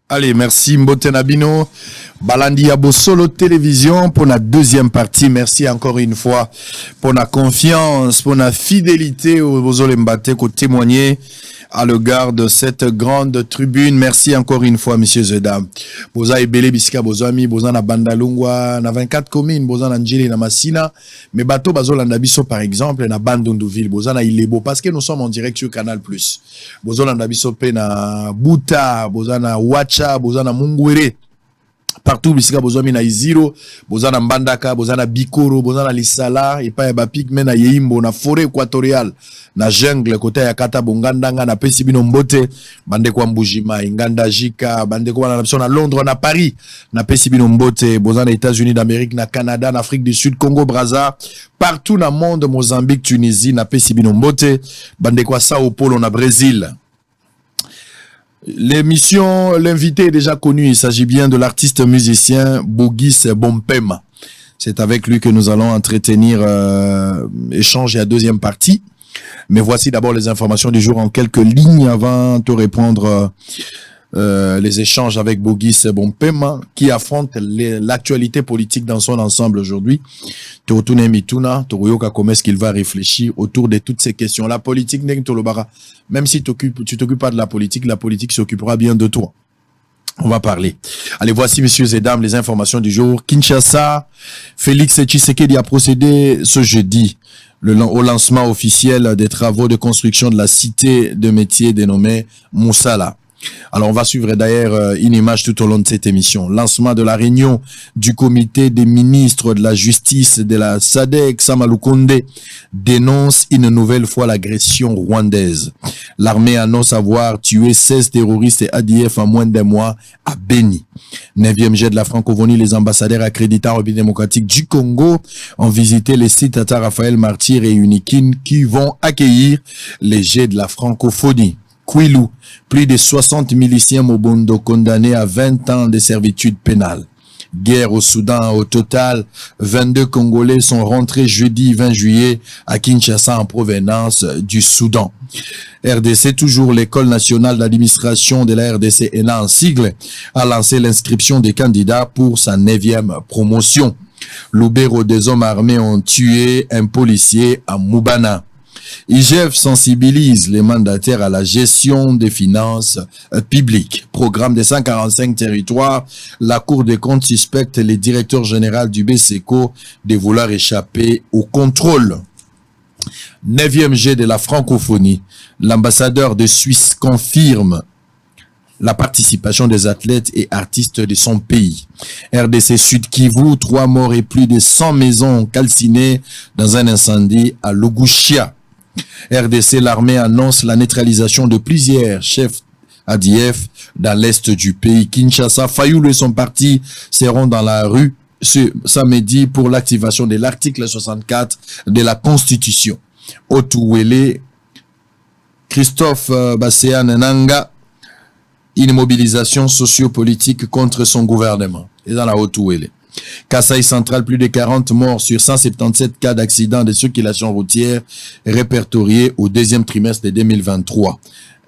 Allez, merci Mbotenabino. Balandi Abo Solo Télévision pour la deuxième partie. Merci encore une fois pour la confiance, pour la fidélité aux Olembate qu'on témoigner à l'égard de cette grande tribune. Merci encore une fois, messieurs et dames. Boza Ebele Bisika, Boza Ami, Boza na Bandalungwa, na 24 communes, Boza na Njili, na Massina. Mais bateau Bazo Landabiso, par exemple, na Bandunduville, Boza na Ilebo, parce que nous sommes en direct sur Canal+. Boza Landabiso pe na Buta, Boza na Wacha, Boza na Mungwere. Partout, bisika bozami na Iziro, bozana Mbandaka, bozana Bikoro, bozana Lisala, et pas Bapik, mais na Yeimbo, na forêt équatoriale, na jungle, côté ya Kata Bongandanga, na Pesibino Mbote, bande kwa Mbujima, Inganda Jika, bande kwa na Londres, na Paris, na Pesibino Mbote, bozana États-Unis d'Amérique, na Canada, na Afrique du Sud, Congo, Brazza, partout dans le monde, Mozambique, Tunisie, na Pesibino Mbote, bande kwa Sao Paulo, na Brésil. L'émission, l'invité est déjà connu, il s'agit bien de l'artiste musicien Bogis Bompema. C'est avec lui que nous allons entretenir échange et la deuxième partie. Mais voici d'abord les informations du jour en quelques lignes avant de répondre les échanges avec Bogis Bompema qui affronte l'actualité politique dans son ensemble aujourd'hui. Comment est-ce qu'il va réfléchir autour de toutes ces questions. La politique, même si tu t'occupes pas de la politique s'occupera bien de toi. On va parler. Allez, voici, messieurs et dames, les informations du jour. Kinshasa, Félix Tshisekedi a procédé ce jeudi au lancement officiel des travaux de construction de la cité de métier dénommée Moussala. Alors, on va suivre d'ailleurs une image tout au long de cette émission. Lancement de la réunion du comité des ministres de la justice de la SADC, Samalou Konde, dénonce une nouvelle fois l'agression rwandaise. L'armée annonce avoir tué 16 terroristes et ADF en moins d'un mois à Beni. 9e jet de la francophonie, les ambassadeurs accrédités en République démocratique du Congo ont visité les sites Tata Raphaël Martyr et Unikin qui vont accueillir les jets de la francophonie. Kwilu, plus de 60 miliciens Mobondo condamnés à 20 ans de servitude pénale. Guerre au Soudan, au total, 22 Congolais sont rentrés jeudi 20 juillet à Kinshasa en provenance du Soudan. RDC, toujours l'école nationale d'administration de la RDC, ENA en sigle, a lancé l'inscription des candidats pour sa 9e promotion. Loubero, des hommes armés ont tué un policier à Moubana. IGF sensibilise les mandataires à la gestion des finances publiques. Programme des 145 territoires, la Cour des comptes suspecte les directeurs généraux du BCECO de vouloir échapper au contrôle. 9e jet de la francophonie, l'ambassadeur de Suisse confirme la participation des athlètes et artistes de son pays. RDC Sud Kivu, 3 morts et plus de 100 maisons calcinées dans un incendie à Loguchia. RDC, l'armée annonce la neutralisation de plusieurs chefs ADF dans l'est du pays. Kinshasa, Fayoulou et son parti seront dans la rue ce samedi pour l'activation de l'article 64 de la Constitution. Otuwele, Christophe Basséan Nanga, une mobilisation sociopolitique contre son gouvernement. Et dans la Otuwele. Kasaï Central, plus de 40 morts sur 177 cas d'accidents de circulation routière répertoriés au deuxième trimestre de 2023.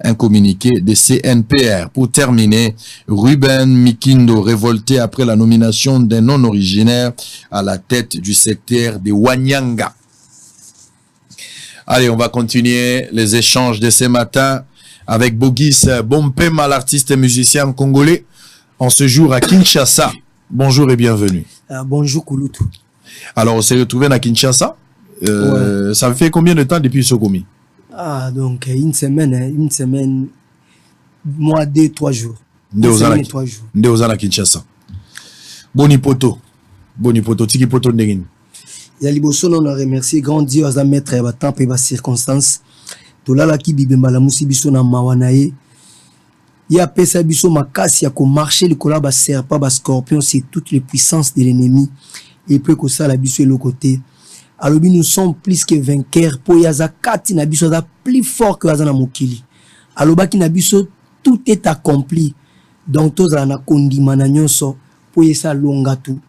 Un communiqué de CNPR. Pour terminer, Ruben Mikindo, révolté après la nomination d'un non-originaire à la tête du secteur de Wanyanga. Allez, on va continuer les échanges de ce matin avec Bogis Bompema, l'artiste et musicien congolais, en ce jour à Kinshasa. Bonjour et bienvenue. Bonjour Kouloutou. Alors, on s'est retrouvé à Kinshasa. Ouais. Ça fait combien de temps depuis Sokomi? Donc une semaine, mois, 2-3 jours. 3 jours. Deux ans à Kinshasa. Bonipoto, tiki poto ndengin. Yaliboso, on a remercié grand Dieu à mettre à temps et à circonstances. Tolala ki bibembala musibiso na mawanaye. Il y a pesa biso makasi ya ko marcher le kola ba serpent ba scorpion, c'est toutes les puissances de l'ennemi et peu que ça la biso le côté. Alors nous sommes plus que vainqueurs pour yaza kati na biso da plus fort que azana mokili. Alors ba ki na biso tout est accompli. Donc tous na kondima na nyonso pour yesa longa tout.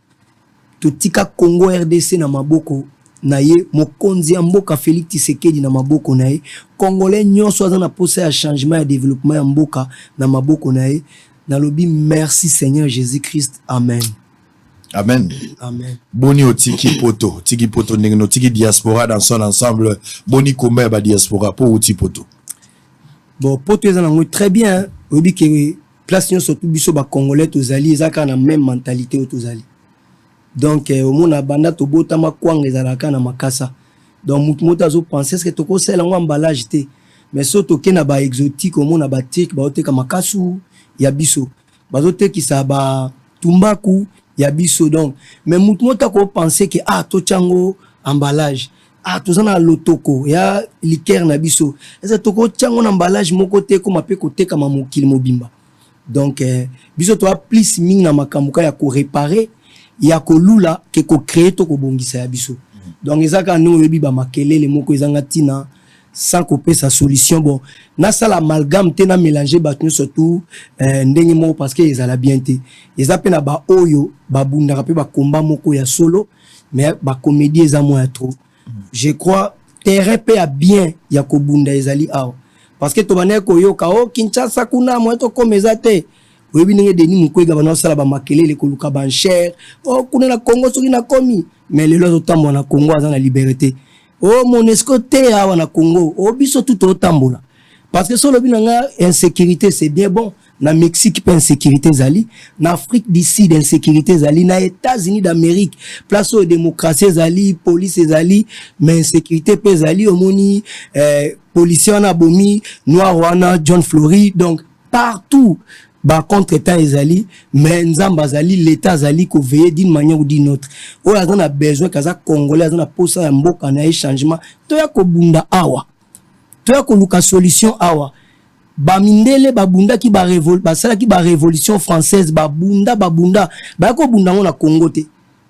Totika Congo RDC na maboko na ye mokonzi ya mboka Félix Tshisekedi na maboko na ye Congolais nyonso azana posa ya changement ya développement ya mboka na maboko na ye nalobi merci Seigneur Jésus-Christ. Amen. Amen. Amen. Boni o tiki poto ndengeno tiki diaspora dans son ensemble. Boni komba ba diaspora pour outi poto. Bon, poto ezanango très bien. Obi ke place nyo surtout biso ba congolais tozali ezaka na même mentalité tozali. Donc au mona banda to botama kwanga ezalaka na makasa. Donc mutu moto azo penser est-ce que toko sela ngo emballage te. Mais soto ke na ba exotique au mona ba tek ba oteka makasu ya biso. Bazo tekisa ba tumbaku ya biso donc mais mutu moto ko penser que ah to chango emballage ah to zana lotoko ya liqueur na biso est-ce que toko chango na emballage moko te ko mape ko teka mamokili mobimba. Donc biso to a plus ming na makamuka ya ko réparer ya ko lula ke ko créer to ko bongisa ya biso. Donc ezaka no yebi ba makelele moko ezanga tina sans couper sa solution. Bon na ça l'amalgame te na mélanger batnu surtout ndenge moko parce que ezala bien te ezape na ba oyo ba bunda pe ba combat moko ya solo mais ba comédie eza mo ya trop. Je crois terrain pe a bien ya ko bunda ezali aw parce que to bané ko yo ka o Kinshasa kuna mo to komeza te webi ndenge deni mukwega bana sala ba makelele ko luka ban cher o kuna na Congo soki na komi mais le lozo tambo na Congo aza na liberté. Oh Monesco te awa na Congo o biso tout otambola parce que solo binanga insécurité c'est bien bon na Mexique pas insécurité zali na Afrique du Sud insécurité zali na États-Unis d'Amérique place aux démocratie zali police zali mais insécurité pe zali omoni policier na bomi noir wana John Flory donc partout ba contre-temps ezali mais nzamba zali l'état zali ko veiller d'une manière ou d'une autre o a a besoin kaza congolais a posa ya mboka na changement to ya ko bunda awa to ya ko luka solution awa ba mindele ba bunda ki ba révolution française ba bunda ba ko bunda na Congo te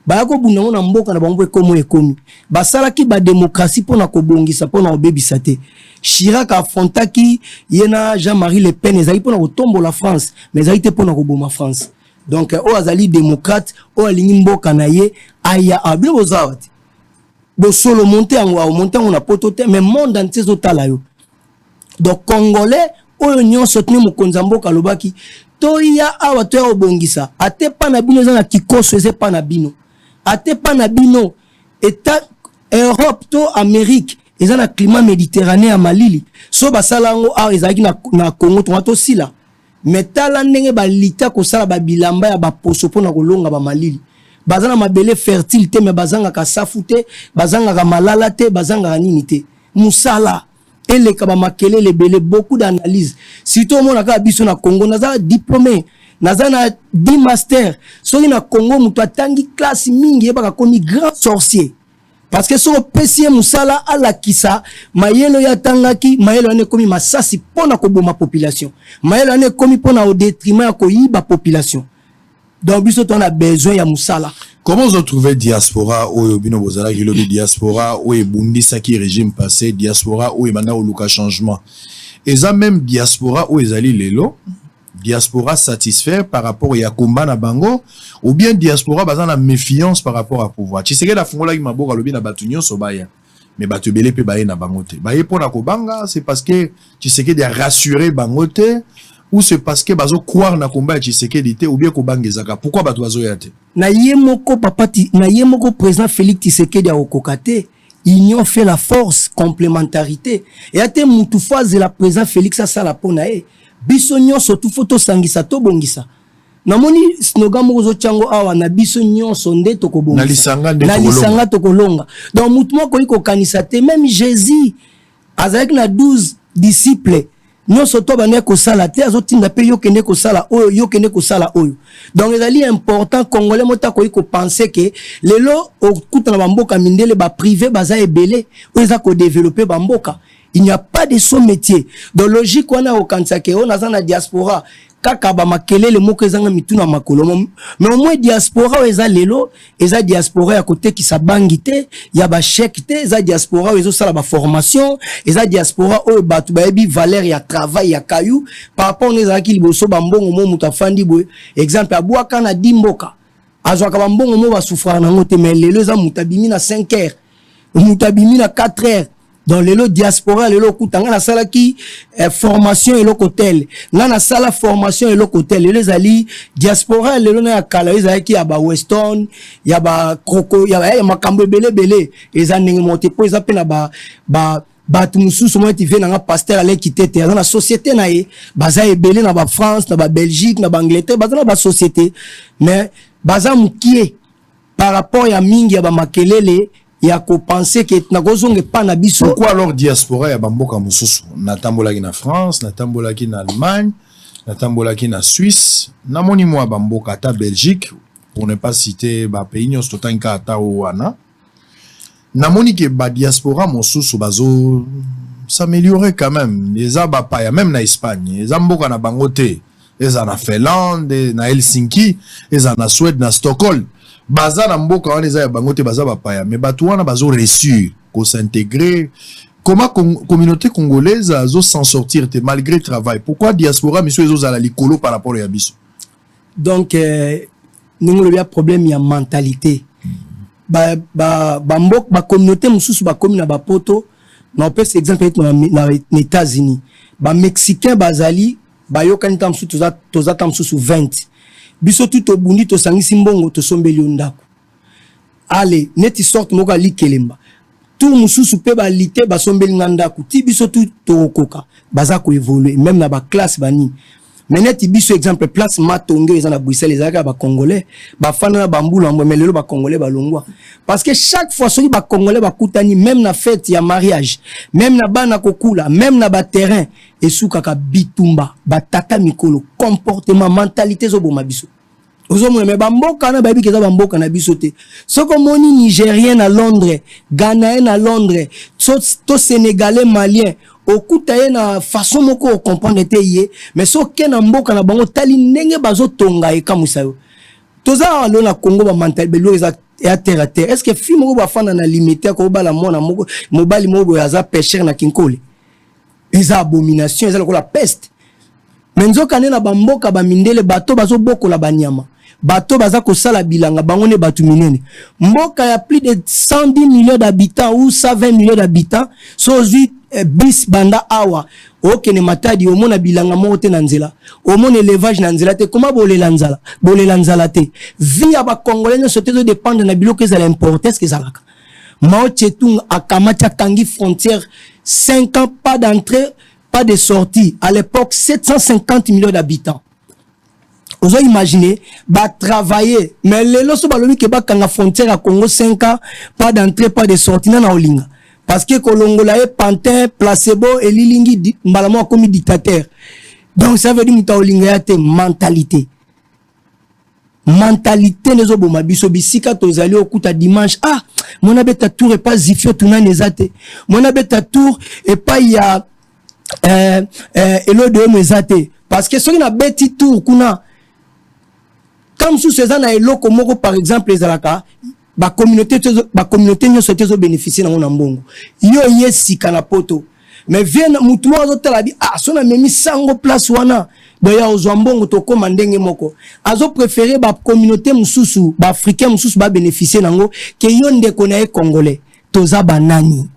ba ko bunda na mboka na bango ekomo ekomi ba sala ki ba démocratie pona ko bongisa pona obebisa te. Chirac affrontaki yena Jean-Marie Le Pen ezali pona ko tombo la France mais ezali te pona ko boma France. Donc o azali démocrate o alingi mboka na ye aya abino bozawati bo solo monter on a poto te mais monde entier zotala yo. Donc congolais oyo nyonso tene mokonza mboka lobaki to ya awa to ya obongisa ate pa na bino za na kikoso eze pa na bino ate pa na bino état Europe to Amérique eza na climat méditerranéen à malili so basala ngo awa ezaki na Congo to sila metala ndenge ba lita ko sala ba bilamba ya ba poso pona kolonga ba malili bazana mabele fertile te mais bazanga ka safute bazanga ka malala te bazanga nini te musala et les kabamakele les belé beaucoup d'analyse si tout le monde a biso na Congo naza diplômé naza na 10 master so na Congo muto atangi classe mingi yeba komi grand sorcier parce que so pesie musala ala kisa mayelo ya tangaki mayelo ane komi masasi pona ko boma population mayelo ane komi pona au détriment ya ko yiba population donc biso on a besoin ya musala. Comment vous trouvez diaspora ou bino bozala ki lobi diaspora ou bundi saki régime passé diaspora ou manda ou luka changement et ça même diaspora ou ezali lelo diaspora satisfait par rapport ya komba na bango ou bien diaspora bazana méfiance par rapport à pouvoir tu sais que la fongola ki maboka lobi na batunyo so baya mais batu belé pe baye na bangote baye pona ko banga c'est parce que tu sais que de rassurer bangote ou c'est parce que bazo croire na combat ya Tshisekedi ou bien ko bangezaka pourquoi bato bazo yate na yemoko papati na yemoko président Félix Tshisekedi a okokate union fait la force complémentarité et ate mutu phase la président Félix asala pona e biso nyonso tu photo sangisa to bongisa namoni slogan moko zo chango awa na biso nyonso nde to ko bongisa na lisanga to kolonga donc mutu moko iko kanisa te même Jésus avec na 12 disciples nyonso to bane ko sala te azotinda pe yo kende ko sala oyo yo kende ko sala oyo donc ezali important congolais mota ko penser que lelo okuta na bamboka mindele ba privé baza ebele oza ko développer bamboka il n'y a pas de son métier donc logique wana okanisa ke on a na diaspora kaka ba makelele moko ezanga mituna makolo mais au moins diaspora eza lelo eza diaspora ya côté qui sa bangité ya ba chèque te eza diaspora ezo sala ba formation eza diaspora o batu ba ebi valeur ya travail ya kayu par rapport on ezaki liboso ba mbongo mo muta fandi boy exemple abwaka na dimboka azwaka ba mbongo mo ba souffrir na ngote mais lelo eza mutabimi na 5 heures mutabimi na 4 heures donc lelo diaspora lelo kutanga na sala ki formation et l'hôtel na sala formation et l'hôtel les ali diaspora lelo na kala ezali ki ya ba Weston ya ba Kroko ya makambo belé eza ndenge monte po eza pe na ba batu mususu mo tive na pasteur ale kitete na société na ye baza ebele na ba France na ba Belgique na ba Angleterre baza na ba société mais baza mukie par rapport ya mingi ya ba makelele ya ko penser que na kozonge pa na biso. Pourquoi alors diaspora ya bamboka mususu na tambolaki na France na tambolaki na Allemagne na tambolaki na Suisse na moni moi bamboka ta Belgique pour ne pas citer ba pays nyos totanka ata wana na moni ke ba diaspora mususu bazo s'améliorer quand même les abapaya même na Espagne les amboka na bangote les na Finlande na Helsinki les na Suède na Stockholm baza na mboka wana eza ya bangote baza bapaya mais bato wana bazo réussir ko s'intégrer. Comment communauté congolaise azo s'en sortir malgré le travail? Pourquoi diaspora monsieur ezo za la likolo par rapport à biso? Donc nous le problème ya mentalité ba mboka ba communauté mususu ba commune ba poto na peut exemple na États-Unis ba mexicain bazali ba yokani tam susu toza tam susu 20 biso tout obundi to sangisi mbongo to sombeli ndako allez neti sorte moko ali kelemba tout mususu pe ba lité ba sombeli ndako ti biso tout to koka baza ko évoluer même na ba classe bani mais neti biso exemple place matonge eza na Bruxelles ezaka ba congolais ba fana na bambula mais lelo ba congolais ba longwa parce que chaque fois soki ba congolais ba kutani même na fête ya mariage même na bana kokula même na ba terrain et soukaka bitumba ba tata mikolo comportement mentalité zo boma biso ozo mo me bamboka na babi keza bamboka na biso te soko moni nigérien à Londres ghanéen à Londres to sénégalais malien okuta ye na façon moko o comprendre te ye mais so ke na mboka na bango tali ndenge bazo tonga e kamusa yo toza lo na Congo ba mental belo eza ya terre à terre est-ce que fi moko ba fana na limiter ko bala mona moko mobali moko ya za pêcheur na kinkole eza abomination eza la peste menzo kané na bamboka ba mindele bato bazo boko la banyama bato baza ko sala bilanga bango ne batu minene mboka ya plus de 110 millions d'habitants ou 120 millions d'habitants so bis banda awa okene matadi omona bilanga moko te na nzela omona élevage na nzela te comment bolela nzala te vie ya ba congolais ne sotezo dépendre na biloko ezala importer ce que ezalaka Mao Tse-tung akamata kangi frontière 5 ans pas d'entrée pas de sortie à l'époque 750 millions d'habitants. Vous imaginez, bah travailler, mais les lois sont balobi que bah quand la frontière à Congo 5 ans, pas d'entrée, pas de sortie, na olinga. Parce que Kolongola est pantin, placebo et lilingi malamo comme dictateur. Donc ça veut dire que olinga yate mentalité. Mentalité les oboma biso bisika tozali okuta dimanche ah mon abeta tour et pas zifio tuna nezate. Mon abeta tour et pas ya elo de mezate parce que ceux qui na beti tour kuna comme sous ces années eloko moko par exemple les alaka ba communauté nyo sote zo bénéficier na ngona mbongo yo yesika na poto mais vient mutu wazo tala di ah sona memi sango place wana doya ozwa mbongo to koma ndenge moko azo préférer ba communauté mususu ba africain mususu ba bénéficier nango ke yo ndeko na e congolais toza banani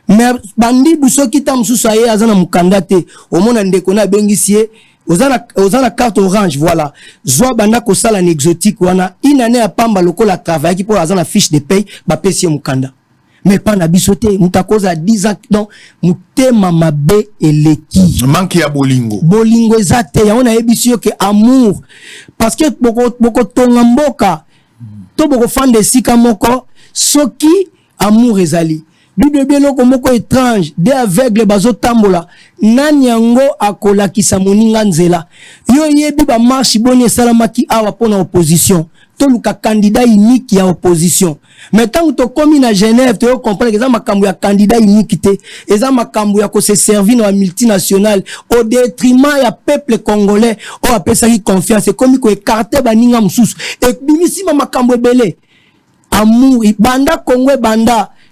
mais bandi busoki tam mususu aye azana mukanda te omona ndeko na bengisie ozana carte orange voilà zwa banda ko sala en exotique wana une année à pamba lokola travail qui pour azana fiche de paye ba pesi mukanda mais pas na bisote mutakoza 10 ans donc mutema mabe eleki manque ya bolingo ezate ya ona ebisio ke amour parce que boko tonga mboka to boko fande sika moko soki amour ezali Bible loko moko étrange des aveugles bazo tambola nani yango akola kisamoninga nzela yo yebi ba marche boni salamaki awa pona opposition to luka candidat unique ya opposition mais tant que to komi na Genève to comprendre que ça makambo ya candidat unique te eza makambo ya ko se servir na multinationale au détriment ya peuple congolais o apesa ki confiance komi ko écarter baninga mususu et bimisi makambo ebele amour banda Congo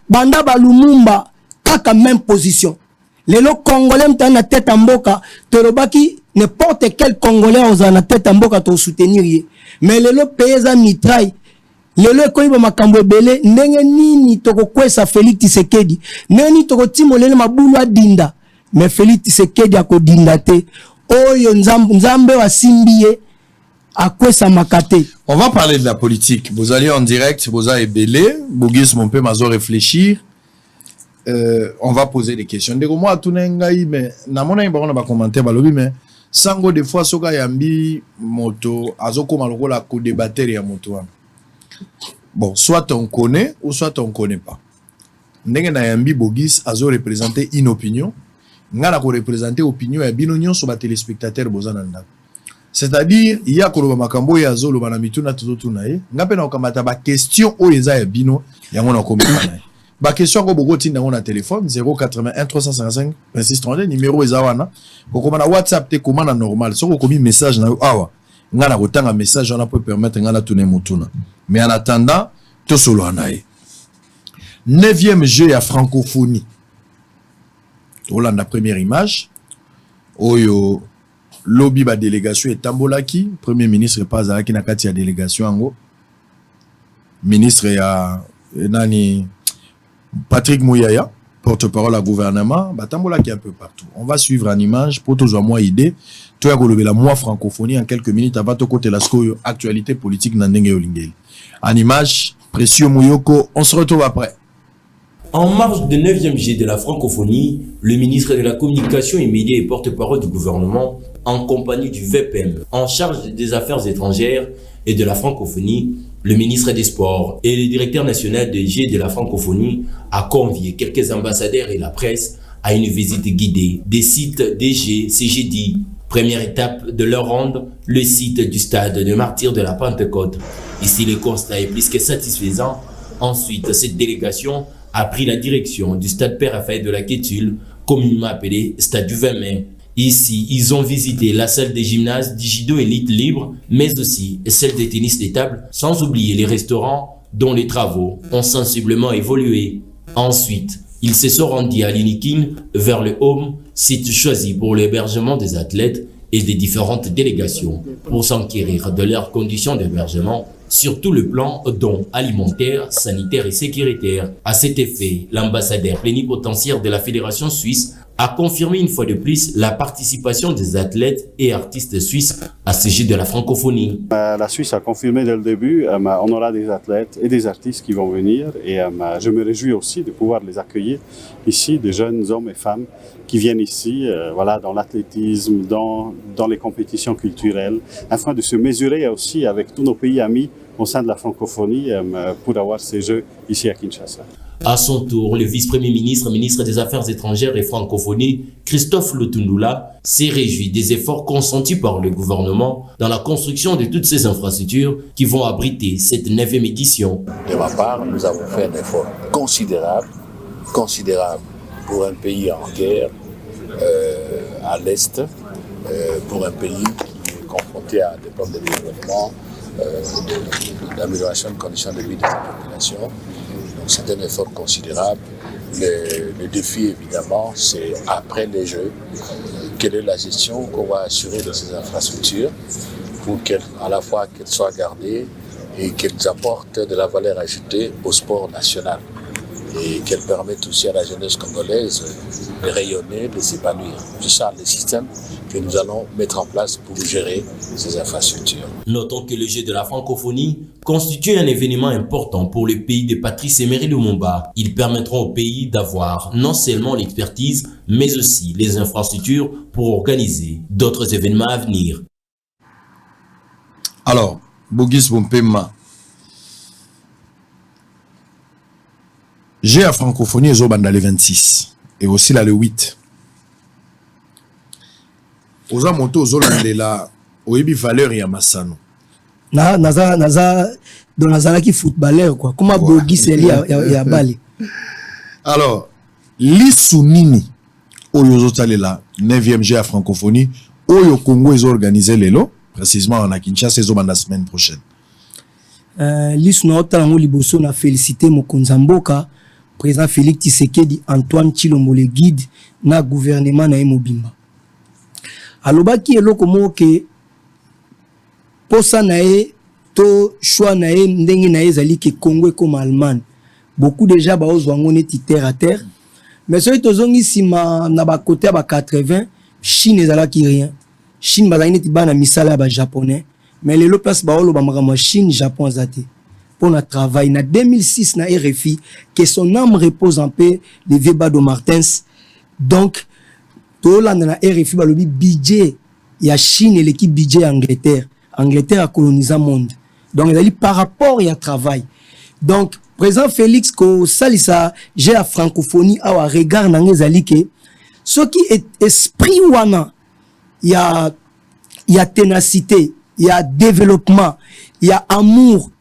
banda balumumba kaka même position lelo congolais mta na tête en mboka torobaki n'importe quel congolais oza na tête en mboka to soutenir ye mais lelo pays za mitraille lelo ekoyiba makambo ebele ndenge nini tokokwesa Félix Tshisekedi ndenge nini tokotimolele mabulu adinda mais Félix Tshisekedi akodinda te oyo nzambe wasimbi ye akwesa makate. On va parler de la politique. Vous allez en direct, vous allez belé, Bogis mon peu mazo réfléchir. On va poser des questions. Ndeko moi tout ngai mais na mona ba on va commenter ba lobi mais sango des fois soka yambi moto azoko maloko la ko débattre ya moto. Bon, soit on connaît ou soit on connaît pas. Ndenge na yambi Bogis azo représenter une opinion, ngana ko représenter opinion ya binonyo so ba téléspectateurs bozana ndako. C'est-à-dire, il y a koloba makambo ya zo loba na mituna tuzotuna ye, ngape na okamata ba question o eza ya bino yango na komeka na ye. Ba question ko bogo tinda na téléphone 081 355 26 32 numéro eza wana. Ko na WhatsApp te komana normal. Soko komi message na awa. Ngana kotanga message on peut permettre ngana tune mutuna. Mais en attendant, to solo anaye. 9e jeu à francophonie. Hollande première image. Oyo lobby ba délégation et tambolaki, premier ministre pas azaki na kati ya délégation ango. Ministre ya nani Patrick Mouyaya, porte-parole à gouvernement, ba tambolaki un peu partout. On va suivre en image pour toujours moi idée. Toi ko la moi francophonie en quelques minutes avant to côté la skoyo actualité politique na ndenge olingeli. En image, Précieux Mouyoko, on se retrouve après. En marge du 9e G de la francophonie, le ministre de la Communication et Médias et porte-parole du gouvernement, en compagnie du VPM, en charge des affaires étrangères et de la francophonie, le ministre des Sports et le directeur national des G de la francophonie a convié quelques ambassadeurs et la presse à une visite guidée des sites des G ce jeudi. Première étape de leur ronde, le site du stade de Martyrs de la Pentecôte. Ici, le constat est plus que satisfaisant. Ensuite, cette délégation a pris la direction du stade Père-Raphaël de la Quétule, communément appelé stade du 20 mai. Ici, ils ont visité la salle des gymnases Digido Elite Libre, mais aussi celle des tennis de table, sans oublier les restaurants dont les travaux ont sensiblement évolué. Ensuite, ils se sont rendus à l'Inikin vers le Home, site choisi pour l'hébergement des athlètes et des différentes délégations pour s'enquérir de leurs conditions d'hébergement, sur tout le plan dont alimentaire, sanitaire et sécuritaire. À cet effet, l'ambassadeur plénipotentiaire de la Fédération suisse a confirmé une fois de plus la participation des athlètes et artistes suisses à ce jeu de la francophonie. La Suisse a confirmé dès le début, on aura des athlètes et des artistes qui vont venir et je me réjouis aussi de pouvoir les accueillir ici, des jeunes hommes et femmes qui viennent ici, voilà, dans l'athlétisme, dans les compétitions culturelles, afin de se mesurer aussi avec tous nos pays amis au sein de la francophonie pour avoir ces jeux ici à Kinshasa. À son tour, le vice-premier ministre, ministre des Affaires étrangères et francophonie, Christophe Lutundula, s'est réjoui des efforts consentis par le gouvernement dans la construction de toutes ces infrastructures qui vont abriter cette 9e édition. De ma part, nous avons fait un effort considérable pour un pays en guerre à l'Est, pour un pays qui est confronté à des problèmes de développement, d'amélioration des conditions de vie de sa population. Donc c'est un effort considérable. Le défi, évidemment, c'est après les Jeux, quelle est la gestion qu'on va assurer de ces infrastructures pour qu'à la fois qu'elles soient gardées et qu'elles apportent de la valeur ajoutée au sport national et qu'elles permettent aussi à la jeunesse congolaise de rayonner, de s'épanouir. C'est ça le système que nous allons mettre en place pour gérer ces infrastructures. Notons que le jeu de la francophonie constitue un événement important pour le pays de Patrice Emery Lumumba. Ils permettront au pays d'avoir non seulement l'expertise, mais aussi les infrastructures pour organiser d'autres événements à venir. Alors, Bogis Bompema, j'ai à francophonie et Zobanda le 26 et aussi là le 8. Oza moto Zolandela, oyebi valeur ya Masano. Naza dans Nazaraki footballeur quoi. Comment Bogis est ya balé. Alors, l'Issounini, Oyo Zotalela, 9e G à francophonie, Oyo Congo est organisé lelo, précisément en Kinshasa, Zobanda la semaine prochaine. L'Issouna Otalango Liboso na félicité Mokonzamboka, président Félix Tshisekedi, Antoine Tshilombo le guide na gouvernement na Mobimba. Alobaki eloko mo ke posa na e to choix na ye ndenge na ye zali ke Congo comme Allemagne. Beaucoup déjà ba ozwango neti terre à terre. Mais soki tozongi sima na ba côté ba 80, Chine ezalaki rien. Chine bazali neti bana misala ba japonais. Mais lelo place ba olo ba makama Chine Japon zate. Pour notre travail na 2006 na RFI que son âme repose en paix le vieux Bado Martins. Donc to landa na RFI ba lobi budget ya Chine et l'équipe budget Angleterre. Angleterre a colonisé le monde. Donc ezali par rapport ya travail. Donc président Félix ko salisa j'ai la francophonie awa regard na ngezali ke ce qui est esprit wana il y a ténacité, il y a développement, il y a amour,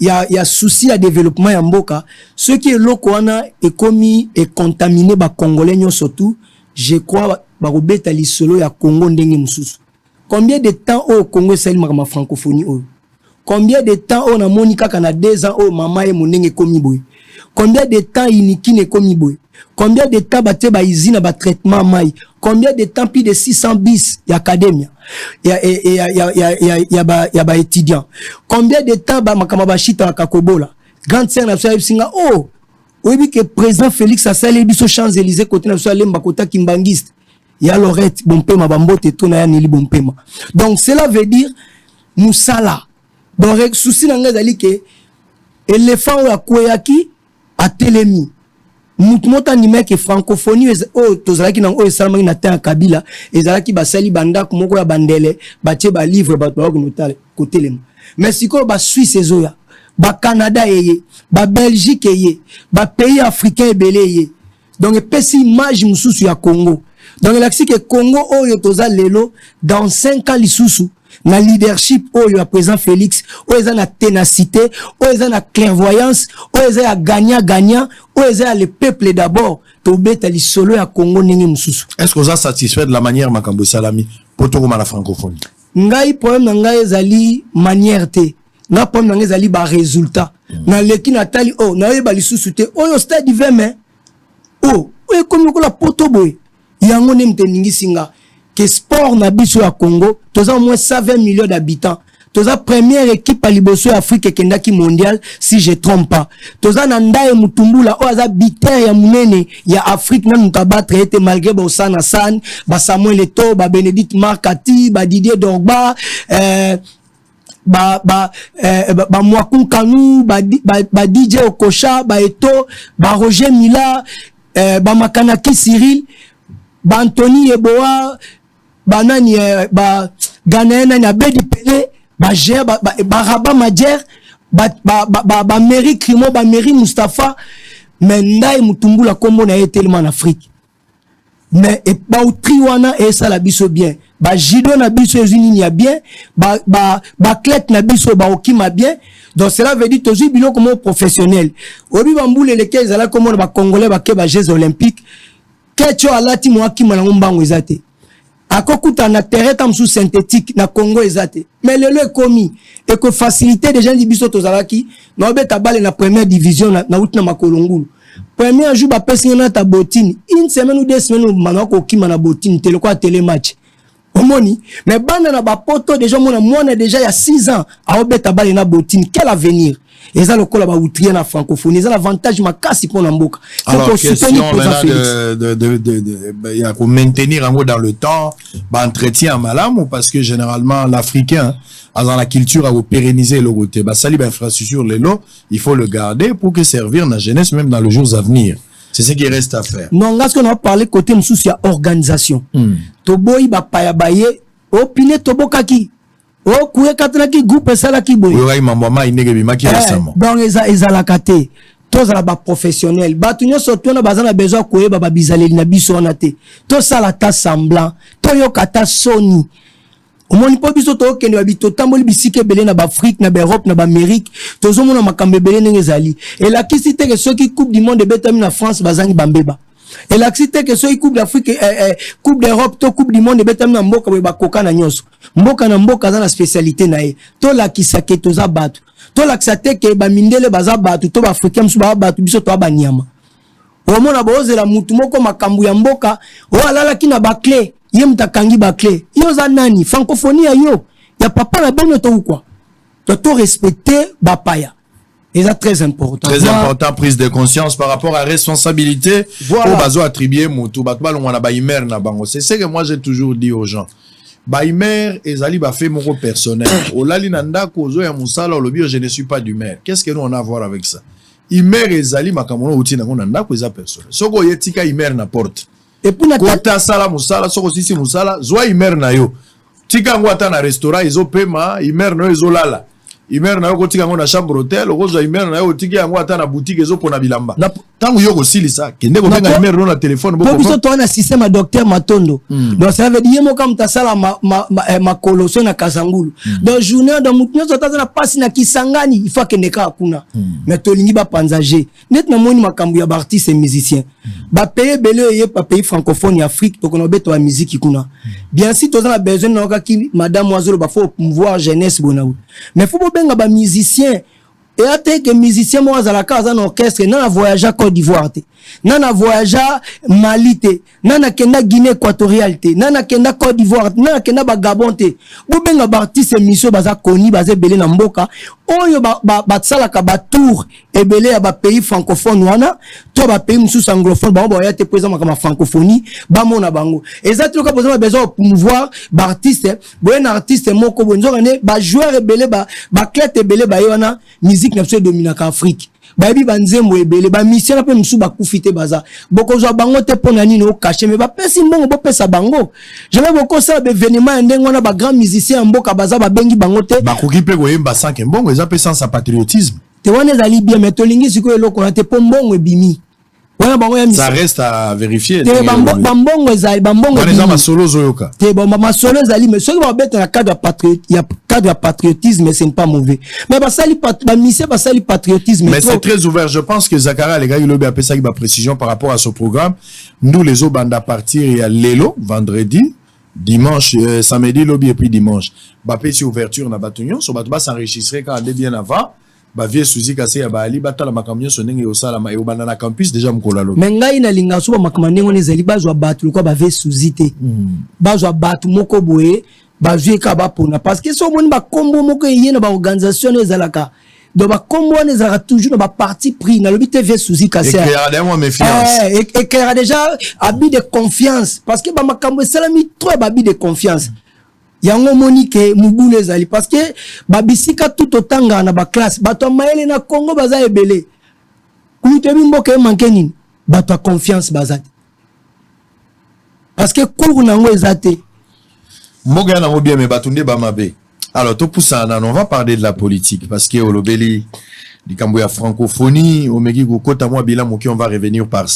il y a souci à développement ya mboka. Ce qui est loko wana est commis et contaminé ba congolais surtout, je crois ba robeta li solo ya Congo ndenge mususu. Combien de temps au Congo sali ma francophonie o? Combien de temps on a Monica kana 2 ans au mama e monenge komi boy? Combien de temps iniki ne komi boy? Combien de temps bate ba izina ba traitement mai? Combien de temps plus de 600 bis ya academia? Ya ba étudiant. Combien de temps ba makama ba chita kakobola? Grande sœur na so singa oh. Oui que président Félix a salé biso Champs-Élysées côté na so lemba kota kimbangiste. Ya Lorette bompema bambote to na ya nili bompema. Donc cela veut dire musala. Donc souci na ngazali ke éléphant ya koyaki a telemi. Mutumota ni mec francophonie o tozalaki na o esalama na ta Kabila ezalaki basali banda moko ya bandele batie ba livre ba to notale côté lema. Mais siko ba Suisse ezoya, ba Canada eye, ba Belgique eye, ba pays africains ebele eye. Donc pesi image mususu ya Congo. Donc l'axi que Congo oyo toza lelo dans 5 ans lisusu na leadership oyo ya président Félix oyo eza na ténacité oyo eza na clairvoyance oyo eza ya gagnant oyo eza le peuple d'abord tobeta li solo ya Congo ndenge mususu. Est-ce que vous êtes satisfait de la manière makambo salami pour tout la francophonie? Ngai problème na ngai ezali manière te na problème na ngai ezali ba résultat na leki natali oh na yeba lisusu te oyo stade 20 mai oh oyo komi ko la poto boy yango ne mteningi singa que sport na biso ya Congo toza au moins 120 millions d'habitants toza première équipe à liboso Afrique kendaki mondial si je trompe pas toza na ndaye mutumbula o aza biter ya munene ya Afrique na mukabatre ete malgré ba Osana San ba Samuel Eto'o ba Bénédicte Marcati ba Didier Drogba ba Mwaku Kanu ba DJ Okocha ba Eto'o ba Roger Mila ba Makanaki Cyril ba Anthony Eboa ba nani ba Ghanéen na Bedi Pelé ba Ger ba Rabat Madjer ba Meri Crimo ba Meri Mustafa mais ndai mutumbula kombo na tellement en Afrique mais et ba utriwana et ça la biso bien ba Jido na biso ezuni ya bien ba Clet na biso ba okima bien. Donc cela veut dire toujours bilo comme professionnel obi bambule lesquels ala comme ba congolais ba ke ba Jeux olympiques kecho alati mwaki mwana mbango ezate akokuta na terrain tam sous synthétique na Congo ezate mais le komi et que faciliter des gens di biso tozalaki na obeta balle na première division na utina makolongulu premier jour ba pesi na ta botine une semaine ou 2 semaines manako kima na botine tele quoi télé match omoni mais banda na ba poto déjà mona déjà il y a 6 ans a obeta balle na botine quel avenir et ça le colla ba outrier na francophonie ça l'avantage makasi pour mboka. Alors question il y a pour maintenir en gros dans le temps ba entretien malam parce que généralement l'africain dans la culture à pérenniser le côté ba sali ba infrastructure lelo il faut le garder pour que servir la jeunesse même dans les jours à venir. C'est ce qui reste à faire. Non, là ce qu'on a parlé côté msous il y a organisation. Toboy ba paya baye opine tobokaki. Oh, kouye katraki groupe sala ki boy. Oui, maman inege bimaki récemment. Donc ezala kate. Tous ala ba professionnel. Ba tunyo surtout na bazana besoin kouye ba bizaleli na biso na te. To sala ta semblant. To yo kata soni. Omoni po biso to kende babito tamboli bisike belé na ba Afrique na ba Europe na ba Amérique. Tozo mona makambe belé ngezali. Et la kisite que ceux qui coupe du monde de betami na France bazangi bambeba. Et la cité que ceux coupe d'Afrique coupe d'Europe to coupe du monde betam na mboka ba koka na nyonso mboka na mboka za na spécialité na ye to la kisake to za batu to la kisate ke ba mindele baza batu to ba africain musu ba batu biso to ba nyama o mona bozela mutu moko makambu ya mboka o alala kina ba clé ye mtakangi ba clé yo za nani francophonie yo ya papa na beno to quoi to respecter bapaya. Et ça très important. Très important, prise de conscience par rapport à responsabilité. Voilà. Au bazo attribuer moto, batbal on a baimer na bango. C'est ce que moi j'ai toujours dit aux gens. Baimer ezali ba fait mon personnel. Olali nanda kozo ya musala olobi je ne suis pas du maire. Qu'est-ce que nous on a à voir avec ça? Imer ezali makamono uti na nanda ko eza personnel. Soko yetika imer na porte. Et pour na kota sala musala soko sisi musala zwa imer na yo. Tika ngo ata na restaurant ezo pema imer no ezolala. Imer na yo kotika ngo na chambre hôtel okozwa imer na yo otiki yango ata na boutique ezo pona bilamba. Tango yo kosili ça kende ko benga imer no na téléphone boko. Biso to na système à docteur Matondo. Donc ça veut dire mo comme ta sala ma colosso na Kasangulu. Donc journée de mutunyo to ta na passe na Kisangani il faut que neka kuna. Mais to lingi ba panzager. Net na moni makambu ya artiste et musicien. Ba payer belé yé pa pays francophone Afrique to kono beto la musique kuna. Bien si to na besoin na ki madame Oazolo ba faut voir jeunesse bonaou. Mais faut benga ba musicien et ate que musicien mo za la casa en orchestre na voyager Côte d'Ivoire te na voyager Mali te na kenda Guinée équatoriale te na kenda Côte d'Ivoire na kenda ba Gabon te bo benga ba artiste miso baza koni baza belé na mboka oyo ba tsala ka ba tour et belé ya ba pays francophone wana to ba pays musu anglophone ba ya te présent comme francophonie ba mona bango exactement ka besoin promouvoir ba artiste bo un artiste moko bonzo ne ba joueur et belé ba clé belé ba yona musique na se domine en Afrique ba bi banzembo ebele ba mission pe musu ba kufite baza boko zo bango te pona nini o cacher mais ba pesi mbongo bo pesa bango jamais boko ça be événement ndengo na ba grand musicien mboka baza ba bengi bango te ba koki pe ko yemba 5 mbongo eza pe sans patriotisme te wana ezali bien mais to lingi siko eloko na te po mbongo ebimi wana bango ya ça reste à vérifier te bambongo ezali bambongo wana eza masolo zoyoka te masolo ezali mais ceux qui va mettre na cadre de patriotisme c'est pas mauvais mais basali ba mission basali patriotisme mais c'est très ouvert. Je pense que Zakaria les gars il a appelé ça une précision par rapport à ce programme. Nous les autres bandes à partir il y a lelo vendredi dimanche samedi lobby et puis dimanche ba petit ouverture na batunyon so ba s'enregistrer quand on est bien avant ba vie suzi kasi ya bali batala makamyo sonenge yo sala ma ebana na campus déjà mkola lo mais ngai na linga so ba makamande ngone zeli bazwa batu ko ba vie suzi te bazwa batu moko boye ba vie ka ba pona parce que so moni ba kombo moko yena ba organisation ezalaka donc ba kombo ne zara toujours ba parti pris na lobi te vie suzi kasi éclairez-moi méfiance éclairez déjà habit de confiance parce que ba makambo salami trop ba habit de confiance yango monique mubule zali parce que babisika tout otanga na ba classe bato maele na Congo baza ebele kulite bimboka manke nini bato confiance bazate parce que cours nango ezate mboga na bien mais batunde ba mabe. Alors tout ça on va parler de la politique parce que olobeli likambo ya francophonie omeki kokota moi bila moki on va revenir par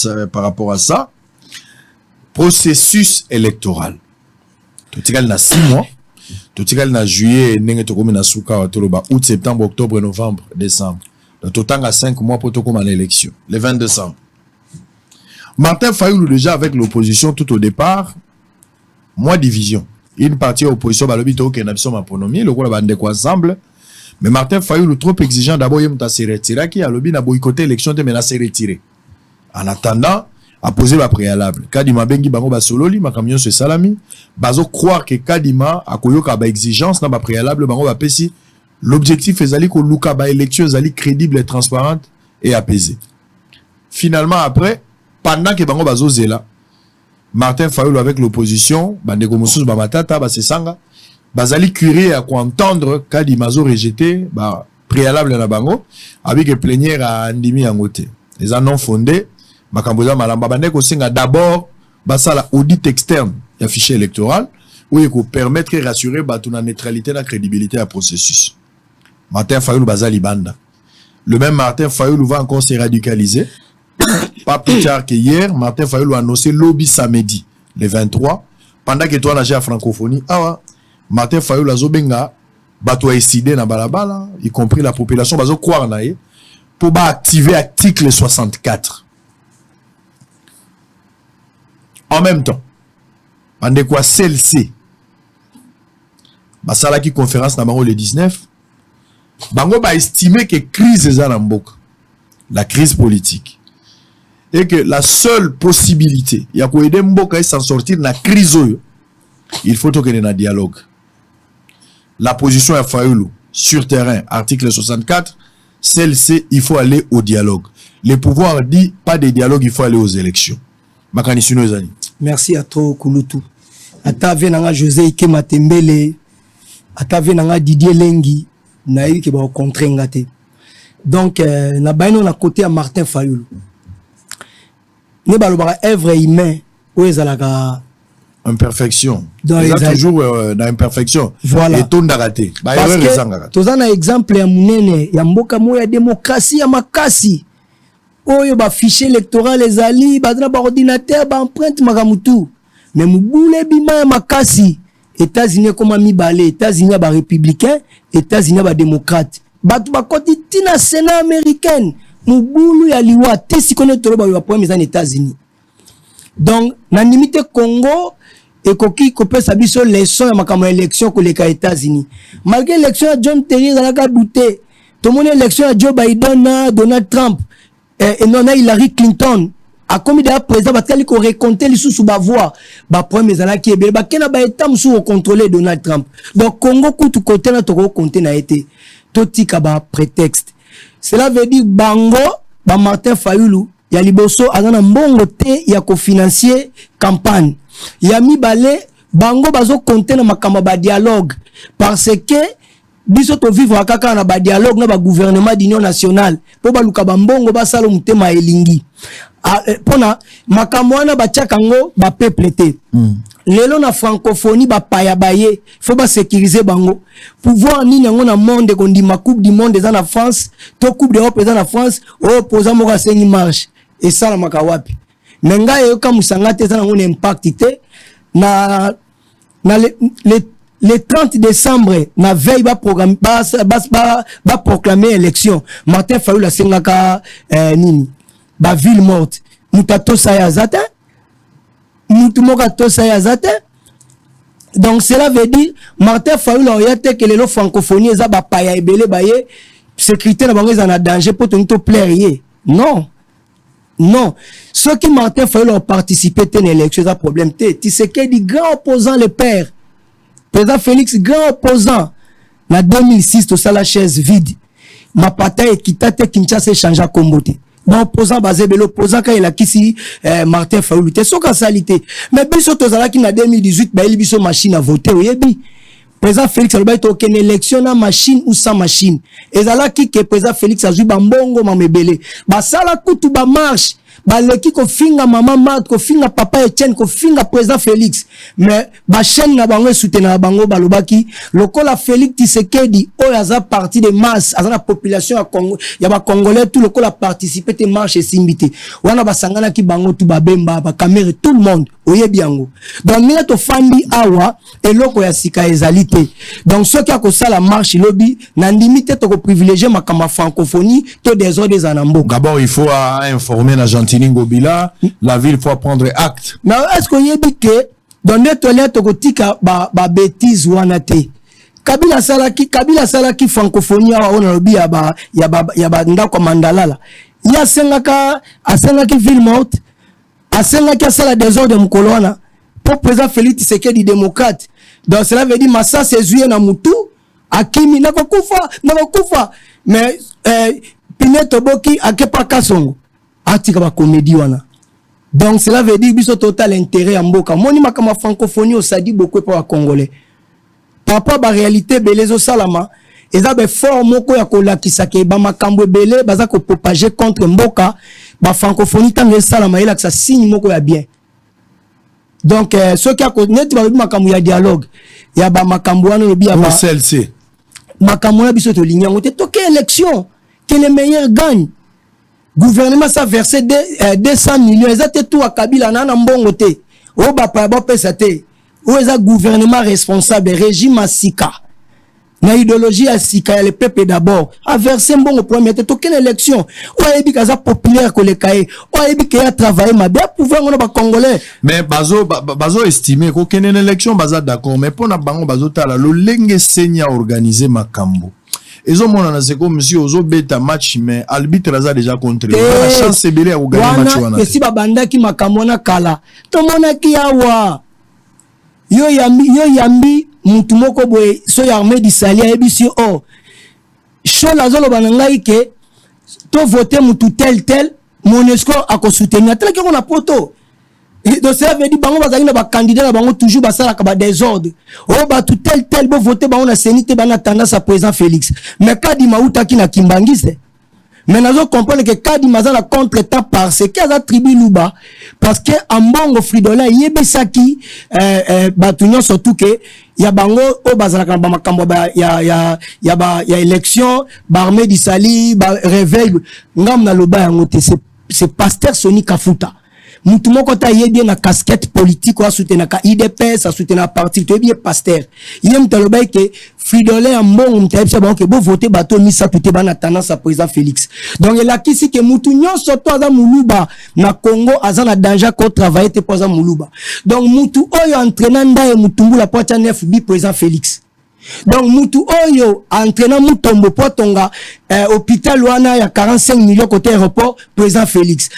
rapport à ça. Processus électoral totikali na 6 mois totikali na juillet ndenge tokomi na suka toloba août septembre octobre novembre décembre donc totanga 5 mois pour tokoma na élection le 20 décembre. Martin Fayulu déjà avec l'opposition tout au départ moi division une partie opposition balobi to ke na biso maponomi le ko la bande ko ensemble mais Martin Fayulu trop exigeant d'abord yem ta se retirer qui a lobi na boycotter élection te menacer retirer en attendant a posé la préalable Kadima bengi bango ba sololi makamyo se salami bazo croire que Kadima akoyoka ba exigence na ba préalable bango ba pesi l'objectif ezali ko luka ba élection ezali crédible et transparente et apaisée. Finalement après pendant que bango bazo zela Martin Fayulu avec l'opposition bandeko mosusu ba matata ba sesanga bazali curieux à entendre Kadima zo rejeter ba préalable na bango avec plénière à ndimi yangote les non fondés makamboza malamba bandeko singa d'abord basala audit externe ya fichier électoral où il peut permettre et rassurer la neutralité et la crédibilité à processus. Martin Fayulu bazali banda. Le même Martin Fayulu va encore se radicaliser. Pas plus tard que hier, Martin Fayulu a annoncé lobby samedi, le 23, pendant que toi nager à francophonie. Martin Fayulu a zobenga bato décidé na balabala, y compris la population bazo croire na ye pour activer article 64. En même temps, pendant quoi celle-ci, basalaki conférence na bango le 19, bango ba estimer que crise est en mboka, la crise politique, et que la seule possibilité ya ko aider mboka s'en sortir na crise oyo, il faut que na dialogue. La position ya Fayulu sur terrain, article 64, celle-ci, il faut aller au dialogue. Le pouvoir dit pas de dialogue, il faut aller aux élections. Merci à toi, Kulutu. Ata venanga José Ike Matembele, ata venanga Didier Lengi, na eu ki ba rencontrer ngate. Donc na baino na côté à Martin Fayulu. Ne ba lo ba œuvre humain ou ezalaka imperfection. Dans les toujours dans imperfection. Voilà. Et ton d'arrêter. Parce que tozana exemple ya munene ya mboka moya démocratie ya makasi. Oyo ba fichier électoral ezali ba ba ordinateur ba empreinte makamutu. Mais mubule bima ya makasi. États-Unis comme mibale, États-Unis ba républicain, États-Unis ba démocrate. Batu ba koti tina Sénat américaine. Mubulu ya liwa te si connaît tolo ba yo problème en États-Unis. Donc na limite Congo et koki kopé sa biso leçon ya makamo élection ko les États-Unis. Malgré l'élection de John Terry dans la douté. Tout le monde élection de Joe Biden, Donald Trump et non Hillary Clinton. A comme il président parce qu'il faut récompter les sous ba voix ba premier zala qui est bel ba kena ba état sous contrôler Donald Trump. Donc Congo tout côté na to compter na été toti ka ba prétexte. Cela veut dire bango ba Martin Fayulu ya liboso azana mbongo te ya ko financier campagne. Ya mi balé bango bazo compter na makamba ba dialogue parce que biso to vivre kaka na ba dialogue na ba gouvernement d'union nationale po ba luka ba mbongo ba salo mutema elingi. Pona makamwana bachaka ngo ba peuple te lelo na francophonie ba paya baye faut ba sécuriser bango pouvoir nini ngo na monde ko ndima coupe du monde za na France to coupe d'Europe za na France opposant mo ka sengi marche et ça la makawapi menga yo ka musanga te za ngo na impact te na le 30 décembre na veille ba programme ba proclamer élection Martin Fayulu la sengaka nini ba ville morte mutato sayazate mutumoka sayazate. Donc cela veut dire Martin Fayulu oyate que les francophonie za ba paya ebele baye sécurité na bango en danger pour to plaire. Non ceux qui Martin Fayulu ont participé à l'élection ça problème té tu sais que dit grand opposant le père président Félix grand opposant na 2006 tout ça la chaise vide ma bataille Kitate Kinshasa changea comboté. Bon opposant basé de l'opposant quand il a qu'ici Martin Fayulu te soka salité mais biso tozala ki na 2018 ba biso machine à voter oyebi président Félix alobaki to ken élection na machine ou sans machine ezala ki que président Félix azui ba mbongo mamebele ba sala kutu ba marche ba leki ko finga maman Marthe ko finga papa Etienne ko finga président Félix mais ba chaîne na bango soutenir bango balobaki lokola Félix Tshisekedi oyaza parti de masse azana population ya Congo ya ba congolais tout lokola participer te marche et simbité wana basangana ki bango tout ba bemba ba caméra tout le monde oyebi yango donc mila to fandi awa eloko ya sika ezalité donc ceux qui a ko sala marche lobby na limite to ko privilégier makama francophonie to des ordres anambo. D'abord il faut informer la Ngobila, la ville faut prendre acte. Mais est-ce qu'on y dit que dans les toilettes au tika ba bêtise wanate Kabila salaki francophonie on a obi ya ba ndako mandala la ya asengaki ville morte asengaki asala désordre mkolona pour président Félix Tshisekedi démocrate donc cela veut dire massa sezuye na mutu akimi nakokufa mais Pineto Boki akepa kasongo atika ba comédie wana. Donc cela veut dire biso total intérêt en mboka moni makama francophonie au sadi beaucoup pour les congolais papa ba réalité belezo salama eza be fort moko ya kolakisa ke ba makambo belé baza ko propager contre mboka ba francophonie tanga salama ela que ça signe moko ya bien. Donc ceux qui a net ba makambo ya dialogue ya ba makambo wana lobi ya ba celle-ci makambo na biso to ligne ngote to ke élection que les meilleurs gagnent. Gouvernement ça versé 200 millions ezate tout à Kabila na mbongo te o ba pa ba pesa te o eza gouvernement responsable régime asika na idéologie asika le peuple d'abord a versé mbongo premier te token élection o ebi kaza populaire ko le cahier o ebi ke a travailler ma bien pouvoir on ba congolais mais bazo estimer ko ken élection baza d'accord mais pour na bango bazo tala lo lenge senya organiser makambo. Ils ont mon c'est comme monsieur ozo beta match mais arbitre a déjà contré la chance c'est belé à gagner match wana et si babanda ki makamona kala to mona ki awa yo yambi mutu moko boye so ya armée du Sali ebisi Chose azolo banangai ke to voter mutu tel Monesco a ko soutenir tel que on a poto. Donc ça veut dire bango bazali na ba candidat na bango toujours basala ka ba désordre. Oh ba tout tel bo voter bango na sénité bana tendance à président Félix. Mais Kadi Mauta ki na Kimbangise. Mais nous comprenons que Kadi Mazala contre-temps parce que a tribu Luba parce que Ambongo Fridola yebesaki batunyo surtout que ya bango o bazala ka ba makambo ya élection ba armée du Sali ba réveil ngam na loba yango te c'est pasteur Soni Kafuta. Mutu moko ta yebie na casquette politique ou soutenir ka IDPS a soutenir parti to bien pasteur il aime taloba que Fridolin ambongo mtayebisa bango ke bo voter bato misa tuté bana tendance à président Félix donc il a kisi que mutu nyonso to aza muluba na Congo aza na danger ko travailler te poza muluba donc mutu oyo entraînant ndaye mutumbula pocha nef bi président Félix. Donc mutu oyo entraînant mutombo potonga hôpital wana ya 45 millions côté aéroport président Félix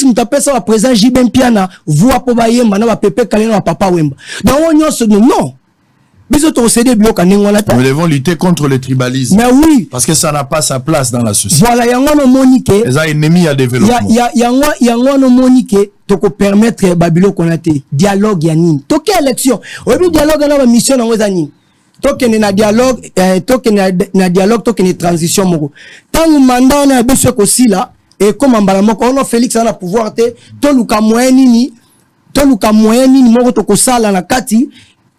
mutapesa wa président Jibem Piana voix po ba yemba na ba pepe kalena wa papa wemba donc on nyonso non biso to cédé bloc aningo na ta nous devons lutter contre le tribalisme mais oui parce que ça n'a pas sa place dans la société voilà yango no monique les ennemis à développement yango no monique to ko permettre babilo konate dialogue ya nini to ke élection obi dialogue na ba mission na ngozani tokene na dialogue na dialogue tokene transition moko tangu mandat na biso ko sila et comme mbala moko ono Félix ana pouvoir te to luka moyen nini moko to ko sala na kati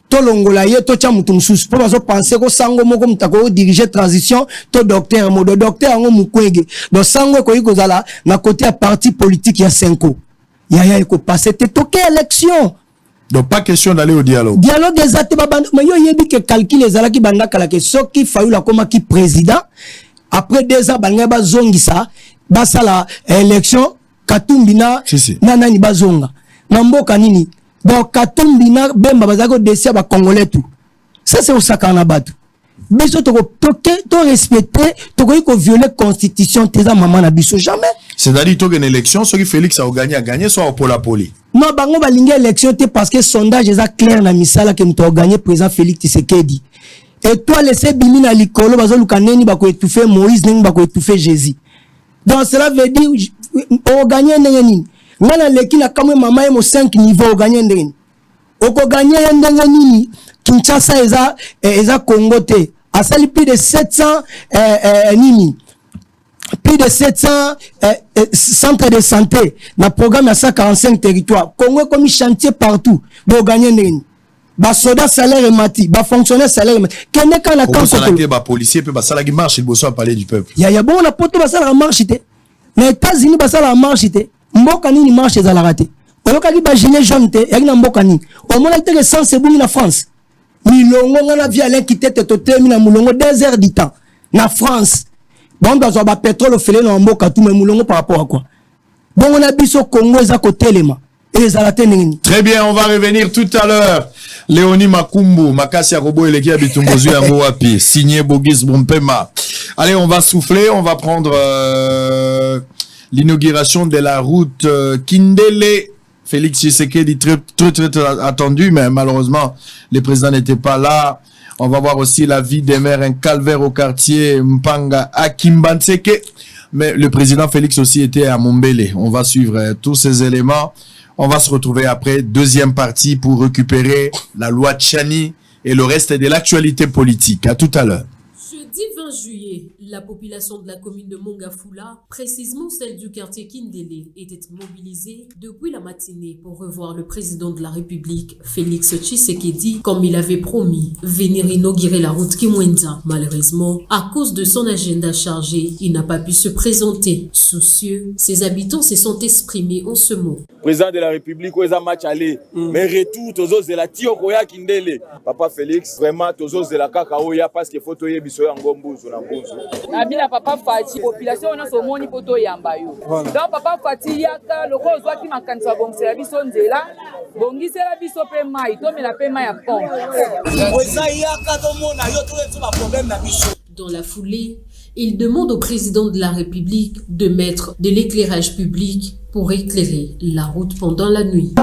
to longola ye to cha mutu mususu po bazo penser ko sango moko mutako diriger transition to docteur ngo mukwege do sango ko yiko zala na côté ya parti politique ya 5 ans ya ko passer te toke élection. Donc pas question d'aller au dialogue. Dialogue exactement. Mais yo yebi que calcul les ala ki banda kala ke soki Fayula koma ki président après 2 ans banga ba zongisa basala élection Katumbina na nani bazonga. Na mboka nini? Donc Katumbina bemba bazako desia ba congolais tout. Ça c'est au sakana batu. Biso to respecter to ko violer constitution teza maman na biso jamais. C'est-à-dire to une élection ceux qui Félix a gagné soit pour la poli. Non, bango balingi élection te parce que sondage est clair na misala que nous gagné président Félix Tshisekedi. Et toi laisser bimi na likolo bazo lukaneni bako étouffer Moïse neng bako étouffer Jésus. Donc cela veut dire on gagner ndengeni. Ngana leki na kamwe mama ye mo 5 niveaux gagner ndengeni. Oko gagner ndengeni Kinshasa eza Congo te. Asali plus de 700 nini. Plus de 700 centres de santé dans le programme à 145 territoires. Congo est comme chantier partout. Pour gagner n'en. Bas soda salaire mati, bas fonctionnaire salaire mati. Qu'est-ce qu'on a quand bas policier peut passer la marche, il doit parler du peuple. Ya bon on a poto passer la marche té. Les États-Unis passer la marche té. Mboka ni marche za la raté. Oyoka ki ba gilet jaune té, ya na mboka ni. Au moins que sans c'est bon na France. Milongo ngana via l'inquité te toté na mulongo 2 heures du temps. Na France. Bon, dans le pétrole, au fait, on a tout, mais moulongo par rapport à quoi? Bon, on a bis au Congo, ils ont côté les mains. Et les alatenini. Très bien, on va revenir tout à l'heure. Léonie Makumbu, Makasia Robo et les gars Bitumbozu à Moapi, signé Bogis Bompema. Allez, on va souffler, on va prendre l'inauguration de la route Kindele. Félix Tshisekedi, très attendu, mais malheureusement, les présidents n'étaient pas là. On va voir aussi la vie des mères, un calvaire au quartier Mpanga à Kimbanseke. Mais le président Félix aussi était à Mombele. On va suivre tous ces éléments. On va se retrouver après, deuxième partie pour récupérer la loi Tchani et le reste de l'actualité politique. À tout à l'heure. Jeudi 20 juillet, la population de la commune de Mongafula, précisément celle du quartier Kindele, était mobilisée depuis la matinée pour revoir le président de la République, Félix Tshisekedi, comme il avait promis, venir inaugurer la route Kimwenza. Malheureusement, à cause de son agenda chargé, il n'a pas pu se présenter. Soucieux, ses habitants se sont exprimés en ce mot. Président de la République, où est match aller, mais retour, tous de la Tiokoya Kindele. Papa Félix, vraiment, tous de la Kakaoya, parce qu'il faut que tu aies un gombo. Abila papa Fati population on a so moni poto yamba yo donc papa Fati yaka loko ozwaki makanisa bongisa biso nzela bongisela biso pe mai to mela pe mai ya pont oza yaka to mona yo to ezo ba problème na biso. Dans la foulée, il demande au président de la République de mettre de l'éclairage public pour éclairer la route pendant la nuit.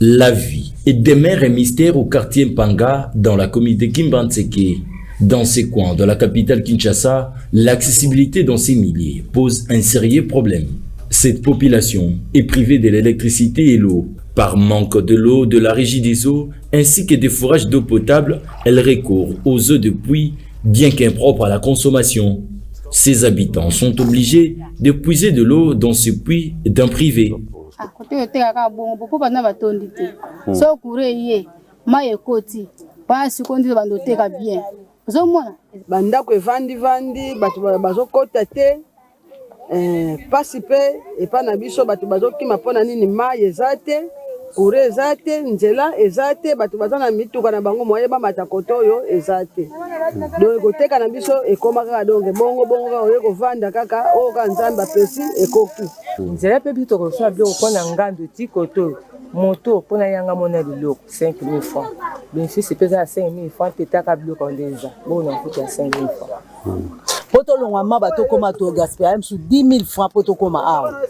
La vie demeure un mystère au quartier Mpanga dans la communauté Kimbantseke. Dans ces coins de la capitale Kinshasa, l'accessibilité dans ces milliers pose un sérieux problème. Cette population est privée de l'électricité et l'eau. Par manque de l'eau, de la régie des eaux, ainsi que des forages d'eau potable, elle recourt aux eaux de puits, bien qu'impropres à la consommation. Ses habitants sont obligés de puiser de l'eau dans ce puits d'un privé. Bandako evandi bato bazokota te pasi pe epa na biso bato bazokima mpona nini mai eza te kure eza te nzela eza te bato baza na mituka na bango moye bamata koto oyo eza te donc koteka na biso ekoma kaka donke bongo kaka oye kovanda kaka oyo kaka nzambe apesi ekoki nzela mpe biso tokosala biloko mpona ngando ti koto moto mpona yanga mona biloko 5000 francs bénéfice mpe eza ya 5000 francs te taka biloko ndeza bongo na mfuta ya 5000 francs poto longwama bato koma to gaspillage msu 10 000 francs poto koma awa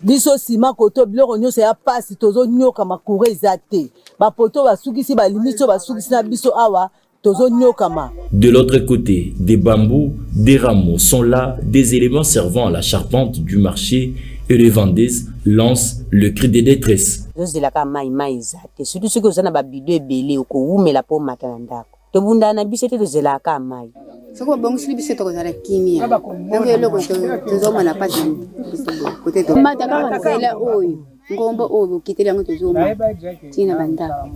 biso sima koto biloko nyonso ya pasi tozo nyoka makure eza te bapoto basukisi balimiti basukisi na biso awa tozo nyokama. De l'autre côté, des bambous, des rameaux sont là, des éléments servant à la charpente du marché, et les vendeuses lancent le cri de détresse. Surtout ceux qui ont babido ebele okoumela po matana ndako. Tobunda na biso te tozelaka mai. Soko bongisi biso tokozala kimia. Nako eloko tozomona pasi côté to. Mataka bazela oyo. Ngombo oyo kiteli yango tozoma. Tina bandako.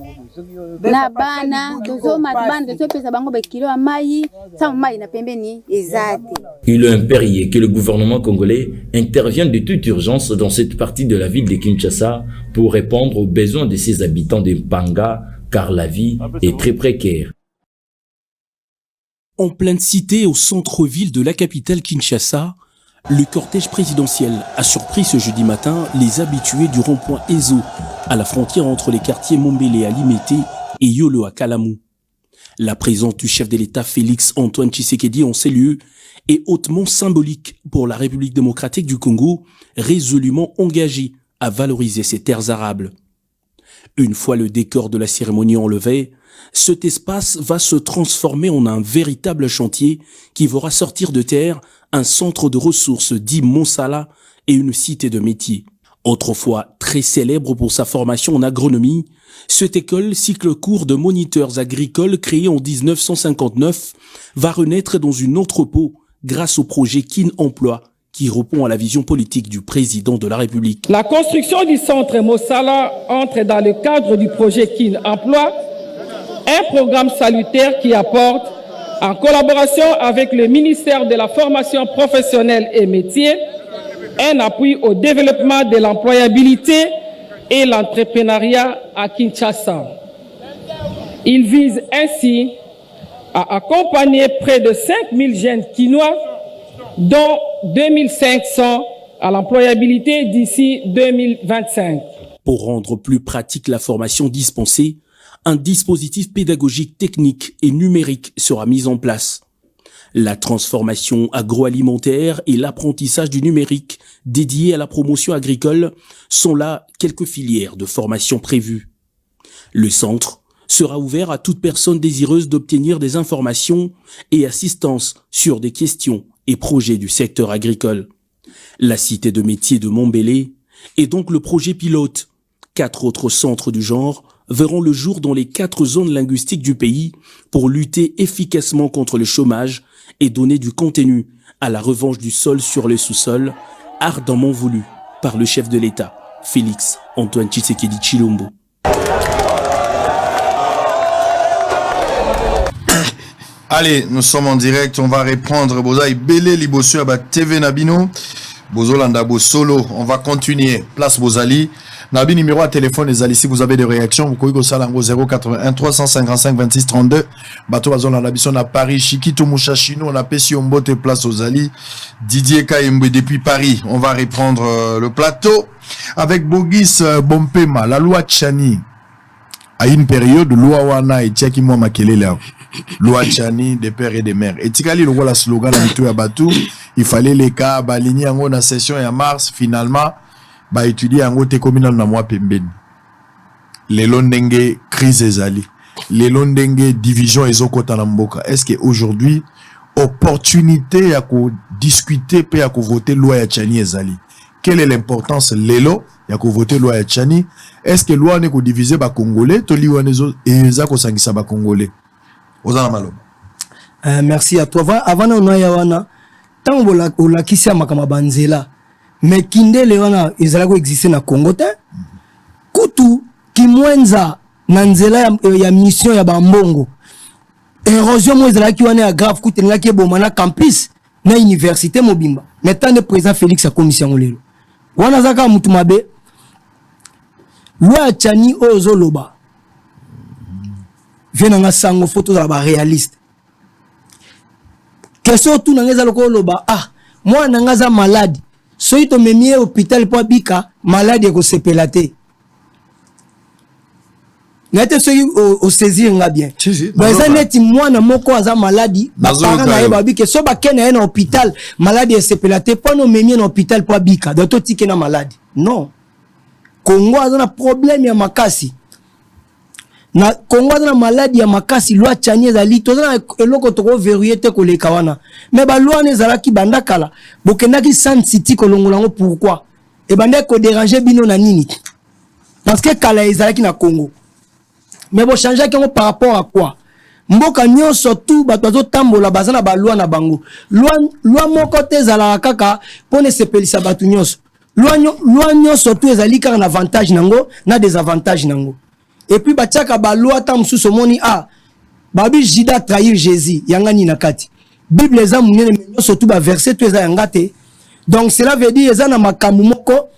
Na bana tozoma bana tozopesa bango ba kilo ya mai, sa mai na pembeni ezate. Il est impérieux que le gouvernement congolais intervienne de toute urgence dans cette partie de la ville de Kinshasa pour répondre aux besoins de ses habitants de Mpanga, car la vie est très précaire. En pleine cité au centre-ville de la capitale Kinshasa, le cortège présidentiel a surpris ce jeudi matin les habitués du rond-point Ezo, à la frontière entre les quartiers Mombele à Limete et Yolo à Kalamou. La présence du chef de l'État Félix Antoine Tshisekedi en ces lieux est hautement symbolique pour la République démocratique du Congo, résolument engagée à valoriser ses terres arables. Une fois le décor de la cérémonie enlevé, cet espace va se transformer en un véritable chantier qui verra sortir de terre un centre de ressources dit Monsala et une cité de métiers. Autrefois très célèbre pour sa formation en agronomie, cette école cycle court de moniteurs agricoles créée en 1959 va renaître dans une entrepôt grâce au projet Kin Emploi qui répond à la vision politique du président de la République. La construction du centre Monsala entre dans le cadre du projet Kin Emploi, un programme salutaire qui apporte, en collaboration avec le ministère de la Formation professionnelle et métiers, un appui au développement de l'employabilité et l'entrepreneuriat à Kinshasa. Il vise ainsi à accompagner près de 5000 jeunes Kinois, dont 2500 à l'employabilité d'ici 2025. Pour rendre plus pratique la formation dispensée, un dispositif pédagogique technique et numérique sera mis en place. La transformation agroalimentaire et l'apprentissage du numérique dédié à la promotion agricole sont là quelques filières de formation prévues. Le centre sera ouvert à toute personne désireuse d'obtenir des informations et assistance sur des questions et projets du secteur agricole. La cité de métiers de Mombele est donc le projet pilote. 4 autres centres du genre verront le jour dans les 4 zones linguistiques du pays pour lutter efficacement contre le chômage et donner du contenu à la revanche du sol sur le sous-sol, ardemment voulu par le chef de l'État, Félix Antoine Tshisekedi Tshilombo. Allez, nous sommes en direct, on va répondre. Boza Ibele Libosu Aba TV Nabino. Bozolanda Bosolo, on va continuer. Place Bozali. Nabi numéro à téléphone les ali, si vous avez des réactions, vous pouvez go salango 081 355 26 32. Bato Bazon la Bison à Paris, Chikito Mouchachino, on a Pessi Ombote Place aux Ali. Didier Kayembe depuis Paris. On va reprendre le plateau avec Bogis Bompema, la loi Tchani. À une période, loi wana et Tchaki Mwa Makelele. Loi Tchani des pères et des mères. Et Tikali le voilà slogan à Batu, il fallait les cas baligner en session et en mars finalement ba étudier en côté communal na moi pembeni les londenge crise ezali les londenge division ezokota na mboka. Est-ce que aujourd'hui opportunité ya ko discuter pe ya ko voter loi ya Tchani ezali? Quelle est l'importance lelo ya ko voter loi ya Tchani? Est-ce que loi ne ko diviser ba congolais to liwa nezo eza ko sangisa ba congolais? Ozana malo. Merci à toi. Avant on a yawana tant on la kisi makama banzela mais kinde le wana ezala ko exister na Congo te kutu kimwenza na nzela ya mission ya bambongo érosion mo ezala ki wana ya grave kutenga ki boma na campus na université mobimba maintenant le président Félix a commission lelo wana zaka mutu mabe loi Tchani ozoloba vient na sango photo za ba réaliste question tout na ngeza loko loba ah moi na ngaza malade so ito memie hôpital po bika malade ko sepelate n'était ce au saisir nga bien bah ça neti moi na moko aza malade parents na yeba bika so ba kena na hôpital malade sepelate po no memie na hôpital po bika doto tike na malade non Congo aza na problème ya makasi na Congo aza na maladie ya makasi loi Tchani ezali toza na eloko toko verrouiller te koleka wana mais ba loi ezalaki bandakala bokendaki Sun City kolongolango pourquoi et bande ko déranger bino na nini parce que kala ezalaki na Congo mais bo changer kango par rapport à quoi mboka nyonso tout bato azotambola baza na ba loi na bango loi moko te ezala kaka pone sepelisa bato nyonso loi nyonso tout ezali kaka na avantage nango na désavantage nango. Et puis batiaka ba loi tam sous moni ah babi Judas trahir Jésus yangani nakati Bible eza munene surtout ba verset tout eza yangate donc cela veut dire eza na makambu moko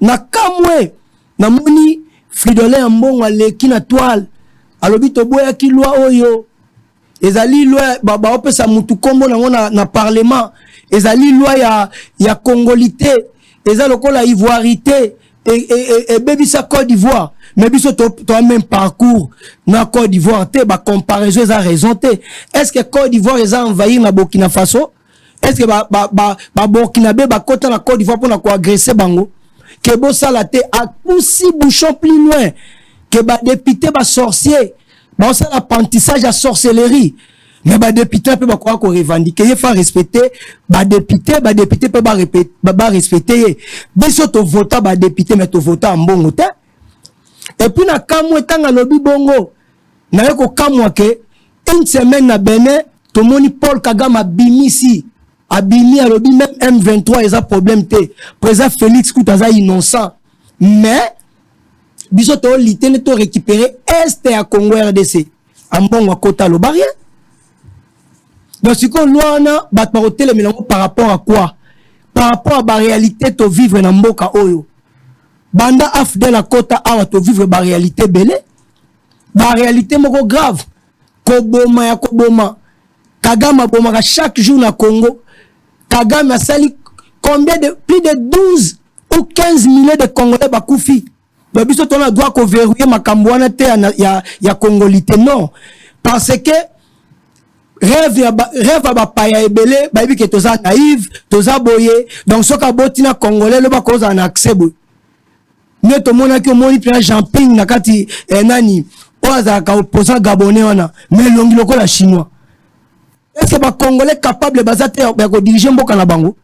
na kamwe na moni Fridolin mbongo aleki na toile alobi to boya ki loi oyo ezali loi ba opesa mutu kombo na parlement ezali loi ya congolité eza lokola ivoirité et bebisa Côte d'Ivoire mais biso to même parcours na Côte d'Ivoire te ba comparaison eza raison te est-ce que Côte d'Ivoire eza envahir na Burkina Faso est-ce que ba Burkinabé ba kota na Côte d'Ivoire pour na ko agresser bango que bo sala te a poussi bouchon plus loin que ba député ba sorcier ba ça l'apprentissage à sorcellerie mais ba député peut ba quoi ko revendiquer il faut respecter ba député peut ba respecter biso to vota ba député mais to vota mbongo te et puis na kamwe tanga lobi bongo na yeko kamwa ke une semaine na Benin to moni Paul Kagame abimisi abimi alobi même M23 eza problème te président Félix Koutaza innocent mais biso to litene to récupérer est à Congo RDC ambongo kota lo barrière. Donc si qu'on loi na batmaroté le mélange par rapport à quoi? Par rapport à la réalité to vivre na mboka oyo. Banda afdel la kota awa to vivre ba réalité belé. Ba réalité moko grave. Koboma ya koboma. Kagame bomaka chaque jour na Congo. Kagame a sali combien de plus de 12 ou 15 millions de Congolais bakoufi. Donc biso to na droit ko verrouiller makambo wana te ya congolité non. Parce que rêve à paya ebele ba que toza naïve toza boye donc soka botina congolais le ba koza na accès bo ne to mona ki moni plan jumping na kati nani oza ka opposant gabonais wana mais longi lokola chinois est-ce que ba congolais capable bazate ba ko diriger mboka na bango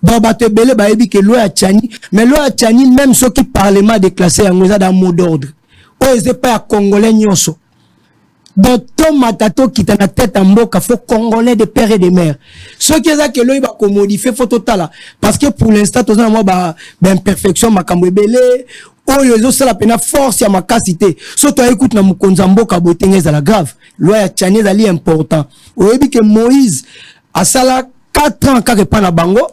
ba bato ebele ba yebi que loi ya Tchani mais loi ya Tchani même ceux qui parlement déclassé yango za dans mot d'ordre o eze pas ya congolais nyonso. Donc, Tom Matato qui est dans la tête en mboka, faut congolais de père et de mère. Ce qui est ça que l'œil va modifier, faut total. Parce que pour l'instant, tout ça, moi, imperfection, ma cambrébélé, oh, yo, ça la peine force, ya ma capacité. Surtout, écoute, na moukonza mboka, botengez à la grave. Loi ya Tchani, ali important. Vous voyez que Moïse, a ça là, 4 ans, quand il pas na bango,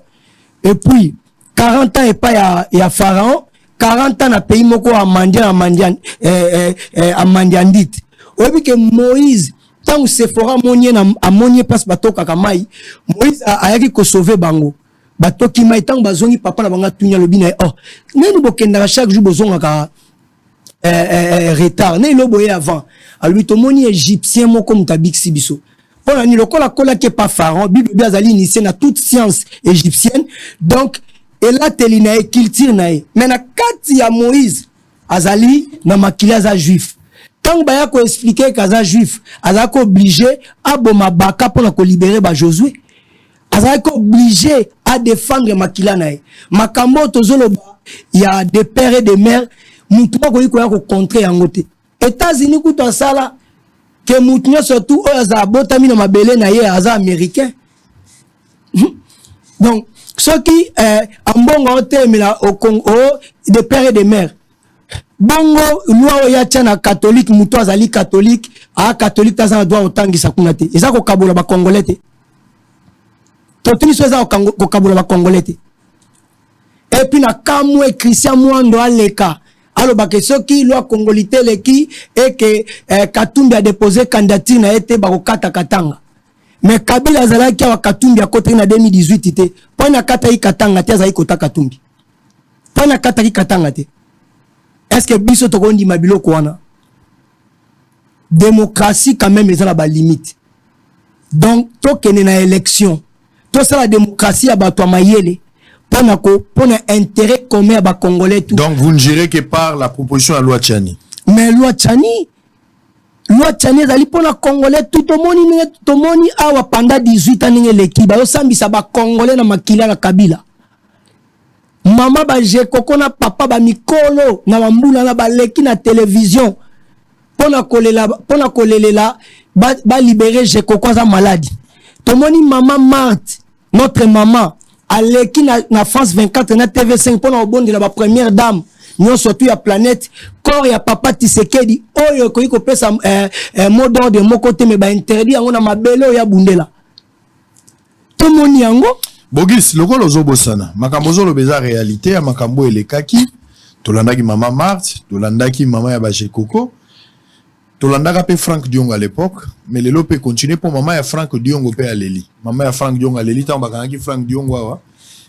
et puis, 40 ans, et pas ya Pharaon, 40 ans, na pays moko, à Mandiandit. Oui, que Moïse, tant que Sephora a monié passe bateau kakamai, Moïse a yaki ko sauver bango. Bateau qui m'a tant bazongi papa na banga tunya lobina oh. Nenu bokenda chaque jour bozonga ka retard. Ne lo boye avant. A lui to moni égyptien mo comme tabik sibiso. Pour la ni lokola kola ke pas pharaon, Bible azali initié na toute science égyptienne. Donc et là telina e culture nae mais na kati ya Moïse azali na makila za juif tant baya ko expliquer kaza juif azako obligé aboma baka pour ko libérer ba Josué azako obligé à défendre makila nae makambo tozolo il y a des pères et des mères mutu ko yiko ya ko contrer yango te États-Unis kuto sala que mutu surtout oza botami na mabele na ye aza américain donc ceux qui ambongo temela au Congo des pères et des mères bongo loi ya tchana catholique mutu azali catholique a catholique tazana doit otangisa kuna te eza ko kabola ba congolais te totuni so eza ko kabola ba congolais te et puis na kamwe Christian Mwando aleka alors ba que ceux qui loi congolité le qui et que Katumbi a déposé candidature na été ba ko kata katanga mais Kabila azalaki wa Katumbi a côté na 2018 te pona kata yi katanga te azali kota Katumbi pona kata yi katanga te est-ce que biso to kondi mabilo ko wana démocratie quand même ezala ba limite donc to kene na élection to ça la démocratie a bato mayele pona intérêt commun à Congolais tout. Donc vous ne gérez que par la proposition à loi Tchani. Mais loi Tchani zali pona Congolais tout le monde awa pendant 18 ans l'équipe ba sambisa ba Congolais na makila na Kabila. Mama ba je koko na papa ba mikolo na mambula na ba leki na télévision pona kolelela ba libérer je koko za maladie. Tomoni maman Marthe, notre maman Aleki na France 24 na TV5 pour na bondi la première dame nous surtout ya planète corps ya papa Tshisekedi oyo ko iko pesa mot d'ordre de mon côté mais ba interdit yango na mabelo ya bundela to moni yango Bogis lokolo zobosana makambo zo lobeza réalité ya makambo elekaki tolandaki mama Marthe tolandaki mama ya baje koko tolandaka pe Franck Diongo à l'époque mais le lopé continue pour maman ya Franck Diongo pe aleli maman ya Franck Diongo aleli tant bakanaki Franck Diongo awa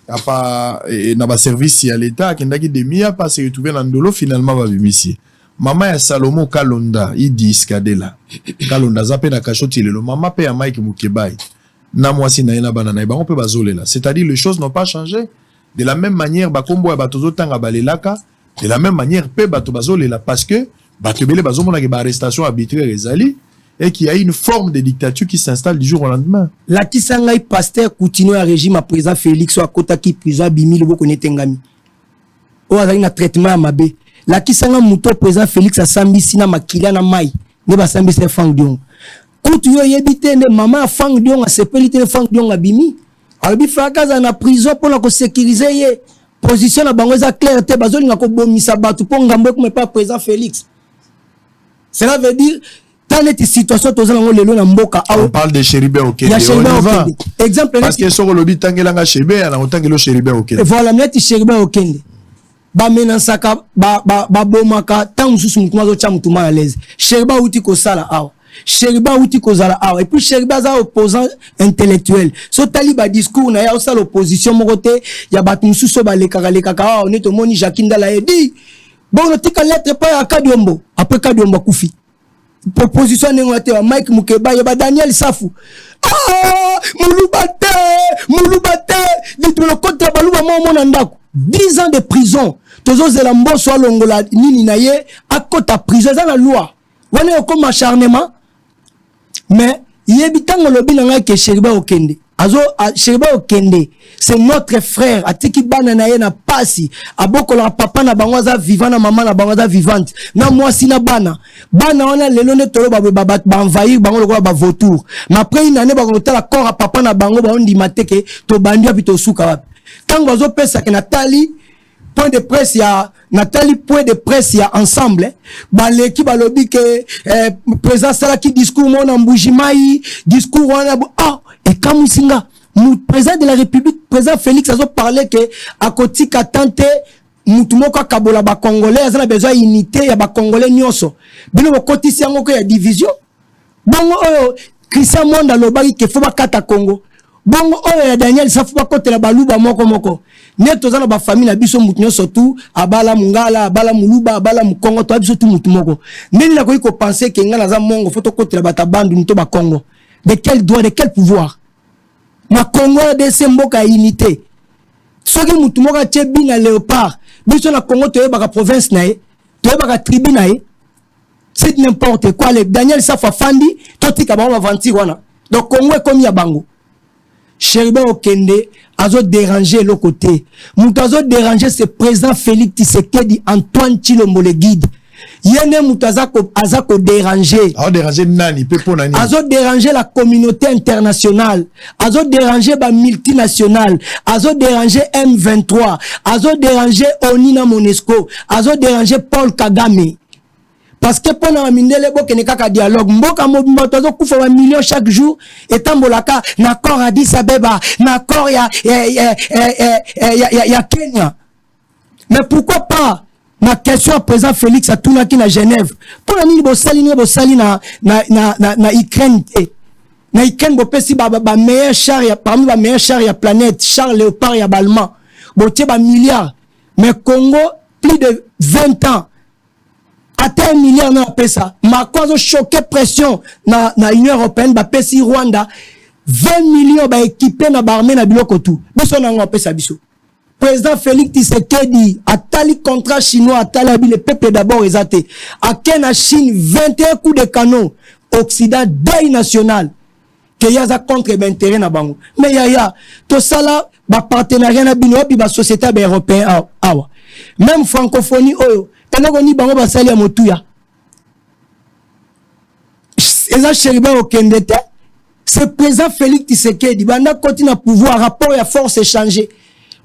a pas na ba service ya l'état kendaki demia pas se retrouver na ndolo finalement ba bimisi maman ya Salomo Kalonda idi skadela Kalonda zape na kachoti lelo maman pe ya Mike Mukebai na mwasi na ina bana na ba on peut bazolela c'est-à-dire les choses n'ont pas changé de la même manière ba kombo ya batozo tanga balelaka de la même manière pe bato bazolela parce que batebele bazomona ke ba arrestation arbitraire ezali et qu'il y a une forme de dictature qui s'installe du jour au lendemain. La Kisangay pasteur continue à régime à président Félix ou kota ki prison bimi le boko netengami. O azali na traitement à mabe. La Kisanga muto président Félix a sambi sina makila na mai. Ne ba sambi se Franck Diongo. Kutu yo yebite ne maman Franck Diongo a sepelite Franck Diongo a bimi. Albi frakaza na prison pour la ko sécuriser ye. Position na bango za clair te bazoli na ko bomisa batu po ngambo ko pas président Félix. Cela veut dire situation on parle de Chéribé Okende. Exemple parce que sur le lobby tangelanga Chéribé ana otangelo Chéribé Okende. Voilà meti Chéribé Okende. Ba menansaka ba bomaka tant mususu mutuma zo cha mutuma à l'aise. Chéribé uti ko sala awa. Chéribé uti ko zala awa et puis Chéribé za opposant intellectuel. So taliba discours na ya osala opposition mokote ya batu mususu ba lekaka on est au moni Jakinda la edi. Bon on tika lettre pa ya Kadiombo après Kadiombo kufi. Proposition n'engate wa Mike Mukeba ya Daniel Safu mulubate dites le contre baluba mona ndako 10 ans de prison tozo zela mboso alongola nini na ye akota prison za la loi wana ko acharnement mais yebitango lobi na ngai ke Chéribé Okende azo Chéribé Okende c'est notre frère atiki bana na ye na pasi abokola papa na bango za vivant na maman na bango za vivante na mwasi na bana wana lelo ne tolo ba envahir bango lokola ba vautour mais après une année ba ko tala corps à papa na bango ba ondi mateke to bandi api to suka wapi tango bazo pesa ke Nathalie point de presse ya Nathalie point de presse ya ensemble baleki balobi ke président sala ki discours mona mbujimai discours wana et comme singa président de la République président Félix a parlé que à côté katante mutumoko kabola ba congolais azana besoin unité ya ba congolais nyonso bino côté siango ko ya division bongo Christian Mwanda lobaki ke fo ba kata Congo bongo ya Daniel Safu ba kotela baluba moko neto zana ba famille na biso mutu nyonso tout abala mungala abala muluba abala mukongo to biso tout mutu moko neni na ko penser que ngana za mongo foto kotela batabandu nito ba Congo de quel droit de quel pouvoir ma Congo de semboka unité soki mutu moko atie bina léopard biso na Congo toyebaka province na ye toyebaka tribu na ye c'est n'importe quoi. Le Daniel Safa Fandi totika bango aventure wana donc Congo est comme ya bango. Cheribe Okende azo déranger le côté mutu azo déranger ce président Félix Tshisekedi Antoine Tshilombo le guide yene mutu azako déranger nani pepo nani azo déranger la communauté internationale azo déranger ba multinationale azo déranger M23 azo déranger Onina Monesco azo déranger Paul Kagame parce que pendant mindele boke ne kaka dialogue mboka mobimba tozo kufa ba millions chaque jour etambolaka na accord Addis Abeba na accord ya Kenya. Mais pourquoi pas ma question à présent Félix a tourné qui na Genève pour la nini bosali na Ukraine na Ukraine bo pesi ba meilleur char ya parmi ba meilleur char ya planète char léopard ya balma botie ba milliards mais Congo plus de 20 ans atteint 1 milliard na pesa Macron a choqué pression na Union européenne ba pesi Rwanda 20 millions ba équipé na barmé na biloko tout biso na ngo pesa biso président Félix Tshisekedi atali contrat chinois atali le peuple d'abord exaté a Kenya Chine 21 coups de canon Occident deuil national que yaza contre intérêt na bango mais yaya to sala ba partenariat na bino puis ba société européenne awa même francophonie oyo ni bango basali ya motuya eza Cheribe Okende te c'est président Félix Tshisekedi banda koti na pouvoir rapport ya force échangée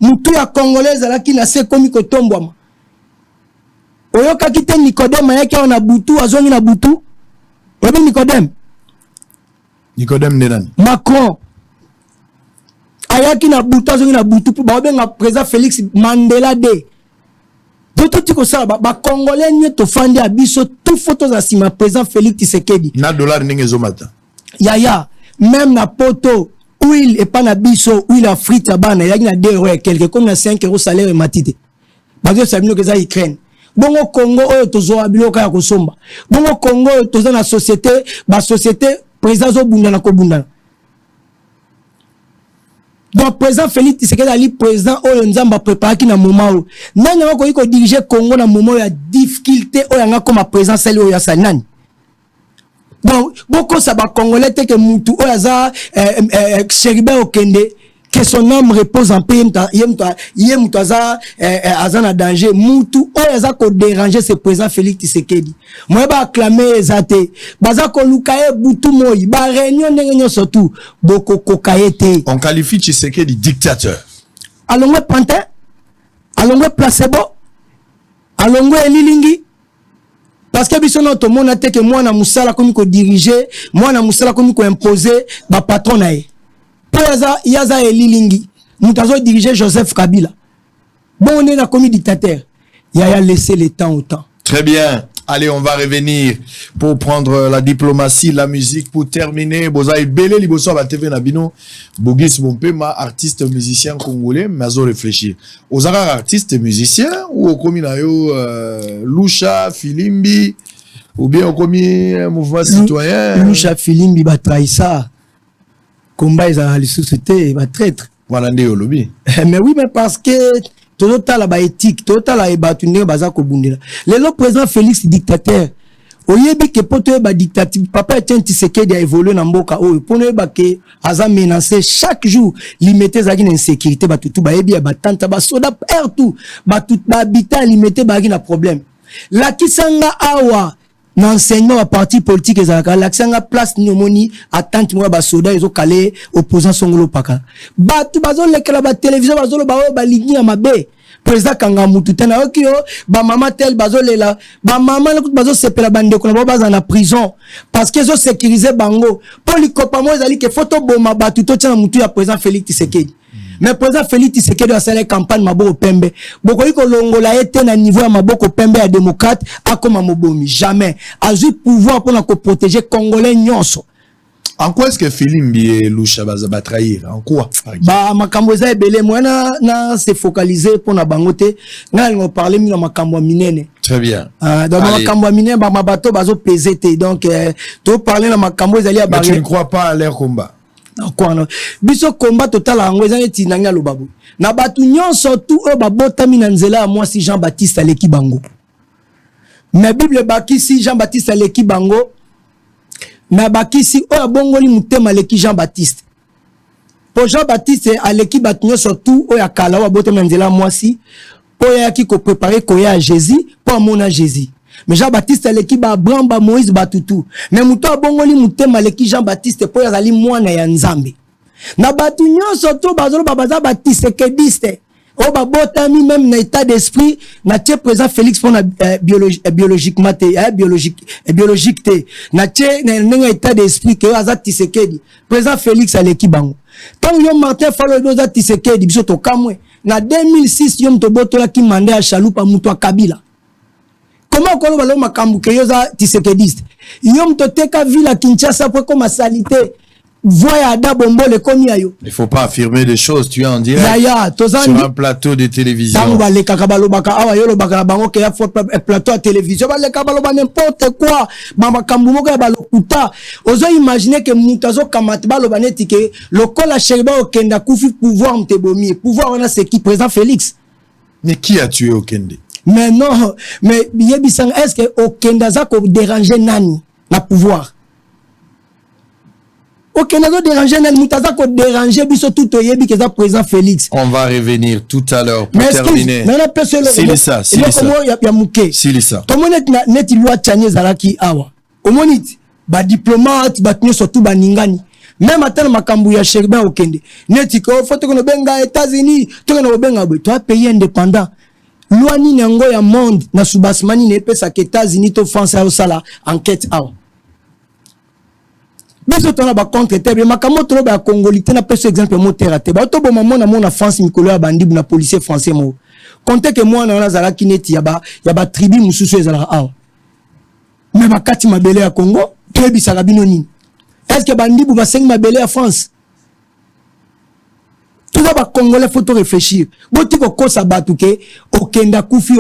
motuya congolaise ala ki na se komi kotombwama oyoka kite Nicodème yaki na butu azongi na butu obi Nicodème nenani Macron ayaki na butu azongi na butu pour ba benga président Félix Mandela de tout ça ba congolais ni to fandi abiso tout photos za sima président Félix Tshisekedi na dollar ninge zomata yaya même na poto huile et pas na biso huile à frite bana yaki na 2 € quelque comme na 5 € salaire matite bazo sabino que za Ukraine bongo Congo oyo tozo abiloka ya kosomba bongo Congo tozo na société ba société président zo bunda na kobunda. Donc président Félix Tshisekedi ali président oyo nzamba préparer ki na moment oyo nani ko diriger Congo na moment ya difficulté oyo nga comme président sali oyo ya sanani. Donc beaucoup ça ba congolais te que mutu oyo za Cheribe Okende que son âme repose en paix mutu za azana danger mutu oyo za ko déranger ce président Félix Tshisekedi moi ba acclamer ezate baza ko lukaye butu moyi ba réunion ndenge surtout boko kokayete on qualifie Tshisekedi dictateur alongwe pantin alongwe placebo alongwe elilingi parce que biso na to mona te que moi na musala komi ko diriger moi na musala komi ko imposer ba patron na ye yaza elilingi mutazo diriger Joseph Kabila bon on est na comme dictateur yaya laisser le temps au temps. Très bien. Allez, on va revenir pour prendre la diplomatie, la musique pour terminer. Bozaï Belé Liboso va TV Nabino Bogis Mompema, artiste musicien congolais, mais à réfléchir. Aux artistes musiciens ou au communaio Lusha, Filimbi ou bien au commis mouvement citoyen. Lusha, Filimbi, va trahir ça. Combat ils ont la société, va traître. Voilà ndé au lobby. Mais oui, mais parce que total la éthique, total la ébatundé baza ko bundela. Le président Félix dictateur. Oyebi ke poto ba dictateur, papa Etienne Tshisekedi a évolué na mboka oyo. Pono ba ke aza menacé chaque jour, limité za une insécurité ba tutu ba yebi ba tanta ba soda partout, ba tout ba habitat limité ba na problème. La kisanga awa l'enseignement à parti politique ezalaka l'accent place nomoni attente moi ba soda ezo calé opposant songolo paka batu bazo lekela ba télévision bazo lo ba ligi ya mabe président kanga mutu tena okio ba mama tel bazo lela ba mama le bazo sepela bande ko na baza na prison parce que ezo sécuriser bango polikopa mo ezali ke photo boma batu to tena mutu ya président Félix Tshisekedi. Mais président Félix Tshisekedi a fait campagne maboko pembe. Boko iko longola ete na niveau ya maboko pembe ya démocrate akoma mobomi jamais. A eu pouvoir pour na ko protéger congolais nyonso. En quoi est-ce que Filimbi et Lusha va trahir? En quoi? Ba makambo za ebele moi na se focaliser pour na bangote. Na ngo parler mi na makambo minene. Très bien. Dans makambo minene ba mabato bazo peser te. Donc to parler na makambo ezali ya tu ne crois pas à leur combat? biso combat total yango eza neti nanga lobabu na batu nyonso tu oyo babotami na nzela ya mwasi Jean-Baptiste aleki bango na Bible bakisi Jean-Baptiste aleki bango na bakisi oyo abongoli mutema aleki Jean-Baptiste po Jean-Baptiste aleki batu nyonso tu oyo akala oyo abotami na nzela ya mwasi po yaki ko préparer koya Jésus po amona Jésus. Mais Jean-Baptiste aleki ba Abraham ba Moïse batutu. Mais muto abongoli mutema aleki Jean-Baptiste po yazali mwana ya Nzambe. Na batu nyonso to bazolo babaza Baptiste kediste. O babotami même na état d'esprit na tie présent Félix pour na biologiquement biologique te. Na tie na état d'esprit que aza Tisekedi. Présent Félix aleki bango. Tant yo Martin Fayulu doza Tisekedi biso to kamwe. Na 2006 yom to botola ki mande a chaloupa muto Kabila. Comment on va le makambuke yoza Tisekediste? Yom to teka villa Kinshasa pour comme salité. Voya da bombo le komi ayo. Il faut pas affirmer des choses, tu es en direct sur un plateau de télévision. Tamba le kakabalo baka awa yolo baka bango ke ya plateau à télévision ba le kabalo ba n'importe quoi. Mama kambumo ka ba lokuta. Ozo imaginer que mutazo kamati ba lo baneti ke lokola sheriba okenda kufi pouvoir mtebomi. Pouvoir on a ce qui présent Félix. Mais qui a tué Okende? Mais non, mais Yebisang, est-ce que Okenda za ko déranger nani na pouvoir? Okenda za déranger nani mutaza ko déranger biso tout yebi que za présent Félix. On va revenir tout à l'heure pour terminer. Mais la personne Silisa. ya muke. Silisa. Tomo net loi tchanye zalaki awa. Omonit ba diplomate ba tnyo surtout ba ningani. Même atana makambu ya Sherba Okende. Neti ko faut que no benga États-Unis, to que no benga bo. Toi pays indépendant. Loi ni nango ya monde na subasmani ne pesa ke États-Unis to France au sala enquête awa. Biso tona ba contre tebe makamo to ba congolité na pesa exemple mo terate. Ba to bo mamona mona France mikolo ya bandibu na policier français mo. Compte que moi na zala kineti ya ba tribu mususu ezala awa. Mais bakati mabele ya Congo, tebi sarabino nini. Est-ce que bandibu ba seng mabele ya France? Tout ça, Congolais, faut te réfléchir. Boti ko kosa batuke, okenda kufi,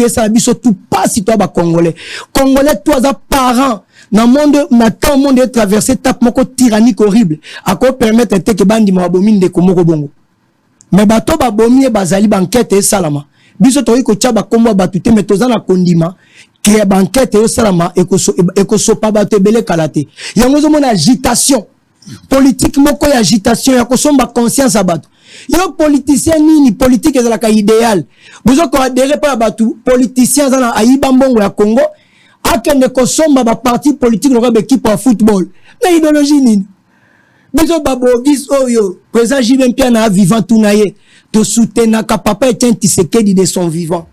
esa biso tout pas si toi ba Congolais. Congolais, toi, as parents, na monde, na tant monde est traversé, tape moko tyrannique horrible. À quoi permettre que bandi ma bomine de komoko bongo. Mais bato ba bomine bazali banquette et salama. Biso tori ko tia ba kombo batute, mais toza na kondima, ke banquette et salama, et ko sopa bate bele kalate. Yango zo mon agitation. Politique moko ya agitation ya kosomba conscience abatu yo politicien nini politique ezalaka idéal bozo ko adhérer pa batu politicien zana ayiba mbongo ya Congo akende kosomba ba parti politique loka be équipe ya football na idéologie nini bozo babogis oyo président Jibem Pia na vivant tunaye to soutenir ka papa Etienne Tshisekedi de son vivant.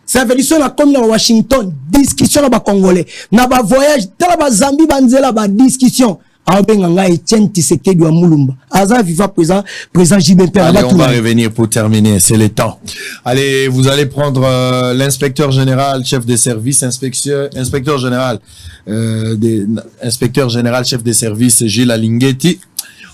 Ça veut dire sur la commune de Washington discussion na ba congolais na ba voyage tala ba Zambie banzela ba discussion. Allez, on va revenir pour terminer, c'est le temps. Allez, vous allez prendre l'inspecteur général, chef des services, inspecteur général, chef des services, Gilles Alinghetti.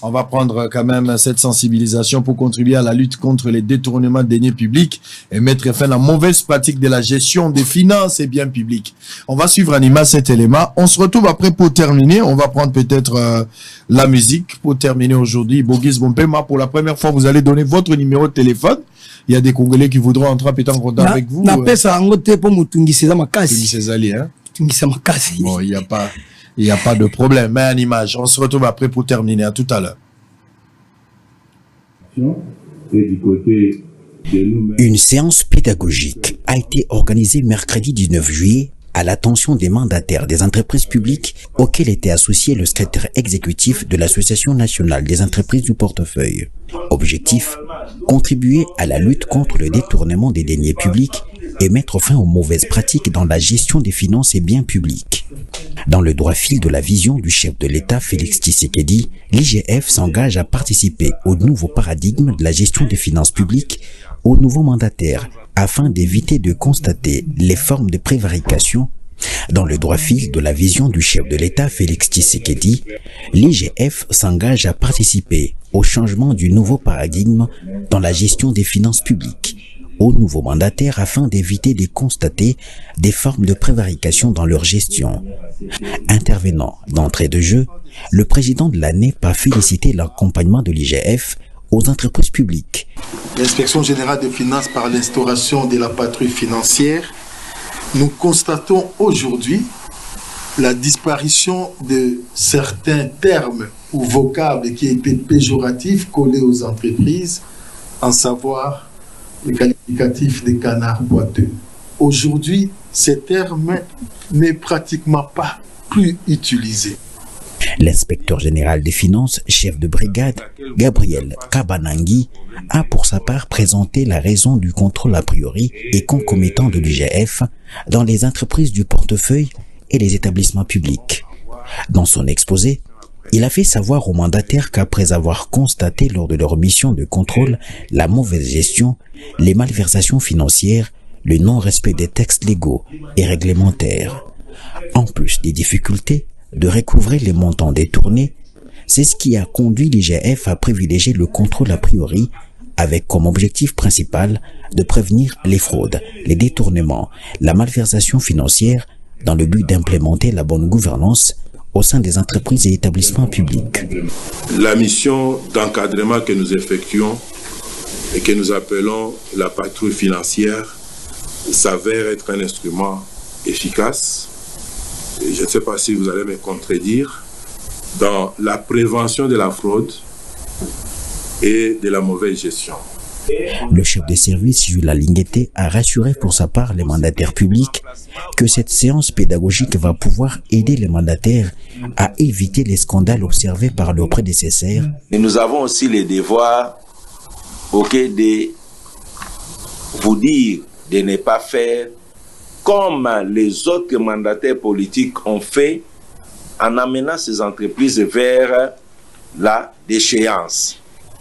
On va prendre quand même cette sensibilisation pour contribuer à la lutte contre les détournements de deniers publics et mettre fin à la mauvaise pratique de la gestion des finances et biens publics. On va suivre Anima cet élément. On se retrouve après pour terminer. On va prendre peut-être la musique pour terminer aujourd'hui. Bogis Bompema, pour la première fois, vous allez donner votre numéro de téléphone. Il y a des Congolais qui voudront entrer en contact avec vous. Bon, il n'y a pas de problème. Mais en image, on se retrouve après pour terminer. À tout à l'heure. Une séance pédagogique a été organisée mercredi 19 juillet à l'attention des mandataires des entreprises publiques auxquels était associé le secrétaire exécutif de l'Association nationale des entreprises du portefeuille. Objectif, contribuer à la lutte contre le détournement des deniers publics et mettre fin aux mauvaises pratiques dans la gestion des finances et biens publics. Dans le droit fil de la vision du chef de l'État Félix Tshisekedi, l'IGF s'engage à participer au nouveau paradigme de la gestion des finances publiques aux nouveaux mandataires afin d'éviter de constater les formes de prévarication. Dans le droit fil de la vision du chef de l'État Félix Tshisekedi, l'IGF s'engage à participer au changement du nouveau paradigme dans la gestion des finances publiques aux nouveaux mandataires afin d'éviter de constater des formes de prévarication dans leur gestion. Intervenant d'entrée de jeu, le président de l'année a félicité l'accompagnement de l'IGF aux entreprises publiques. L'inspection générale des finances par l'instauration de la patrouille financière, nous constatons aujourd'hui la disparition de certains termes ou vocables qui étaient péjoratifs collés aux entreprises, en savoir le qualificatif de canard boiteux. Aujourd'hui, ces termes n'est pratiquement pas plus utilisé. L'inspecteur général des finances, chef de brigade, Gabriel Kabanangi, a pour sa part présenté la raison du contrôle a priori et concomitant de l'IGF dans les entreprises du portefeuille et les établissements publics. Dans son exposé, il a fait savoir aux mandataires qu'après avoir constaté lors de leur mission de contrôle la mauvaise gestion, les malversations financières, le non-respect des textes légaux et réglementaires, en plus des difficultés de recouvrer les montants détournés, c'est ce qui a conduit l'IGF à privilégier le contrôle a priori avec comme objectif principal de prévenir les fraudes, les détournements, la malversation financière dans le but d'implémenter la bonne gouvernance au sein des entreprises et établissements publics. La mission d'encadrement que nous effectuons et que nous appelons la patrouille financière s'avère être un instrument efficace. Et je ne sais pas si vous allez me contredire dans la prévention de la fraude et de la mauvaise gestion. Le chef de service, Jules Alinguete, a rassuré pour sa part les mandataires publics que cette séance pédagogique va pouvoir aider les mandataires à éviter les scandales observés par leurs prédécesseurs. Et nous avons aussi le devoir de vous dire de ne pas faire comme les autres mandataires politiques ont fait en amenant ces entreprises vers la déchéance.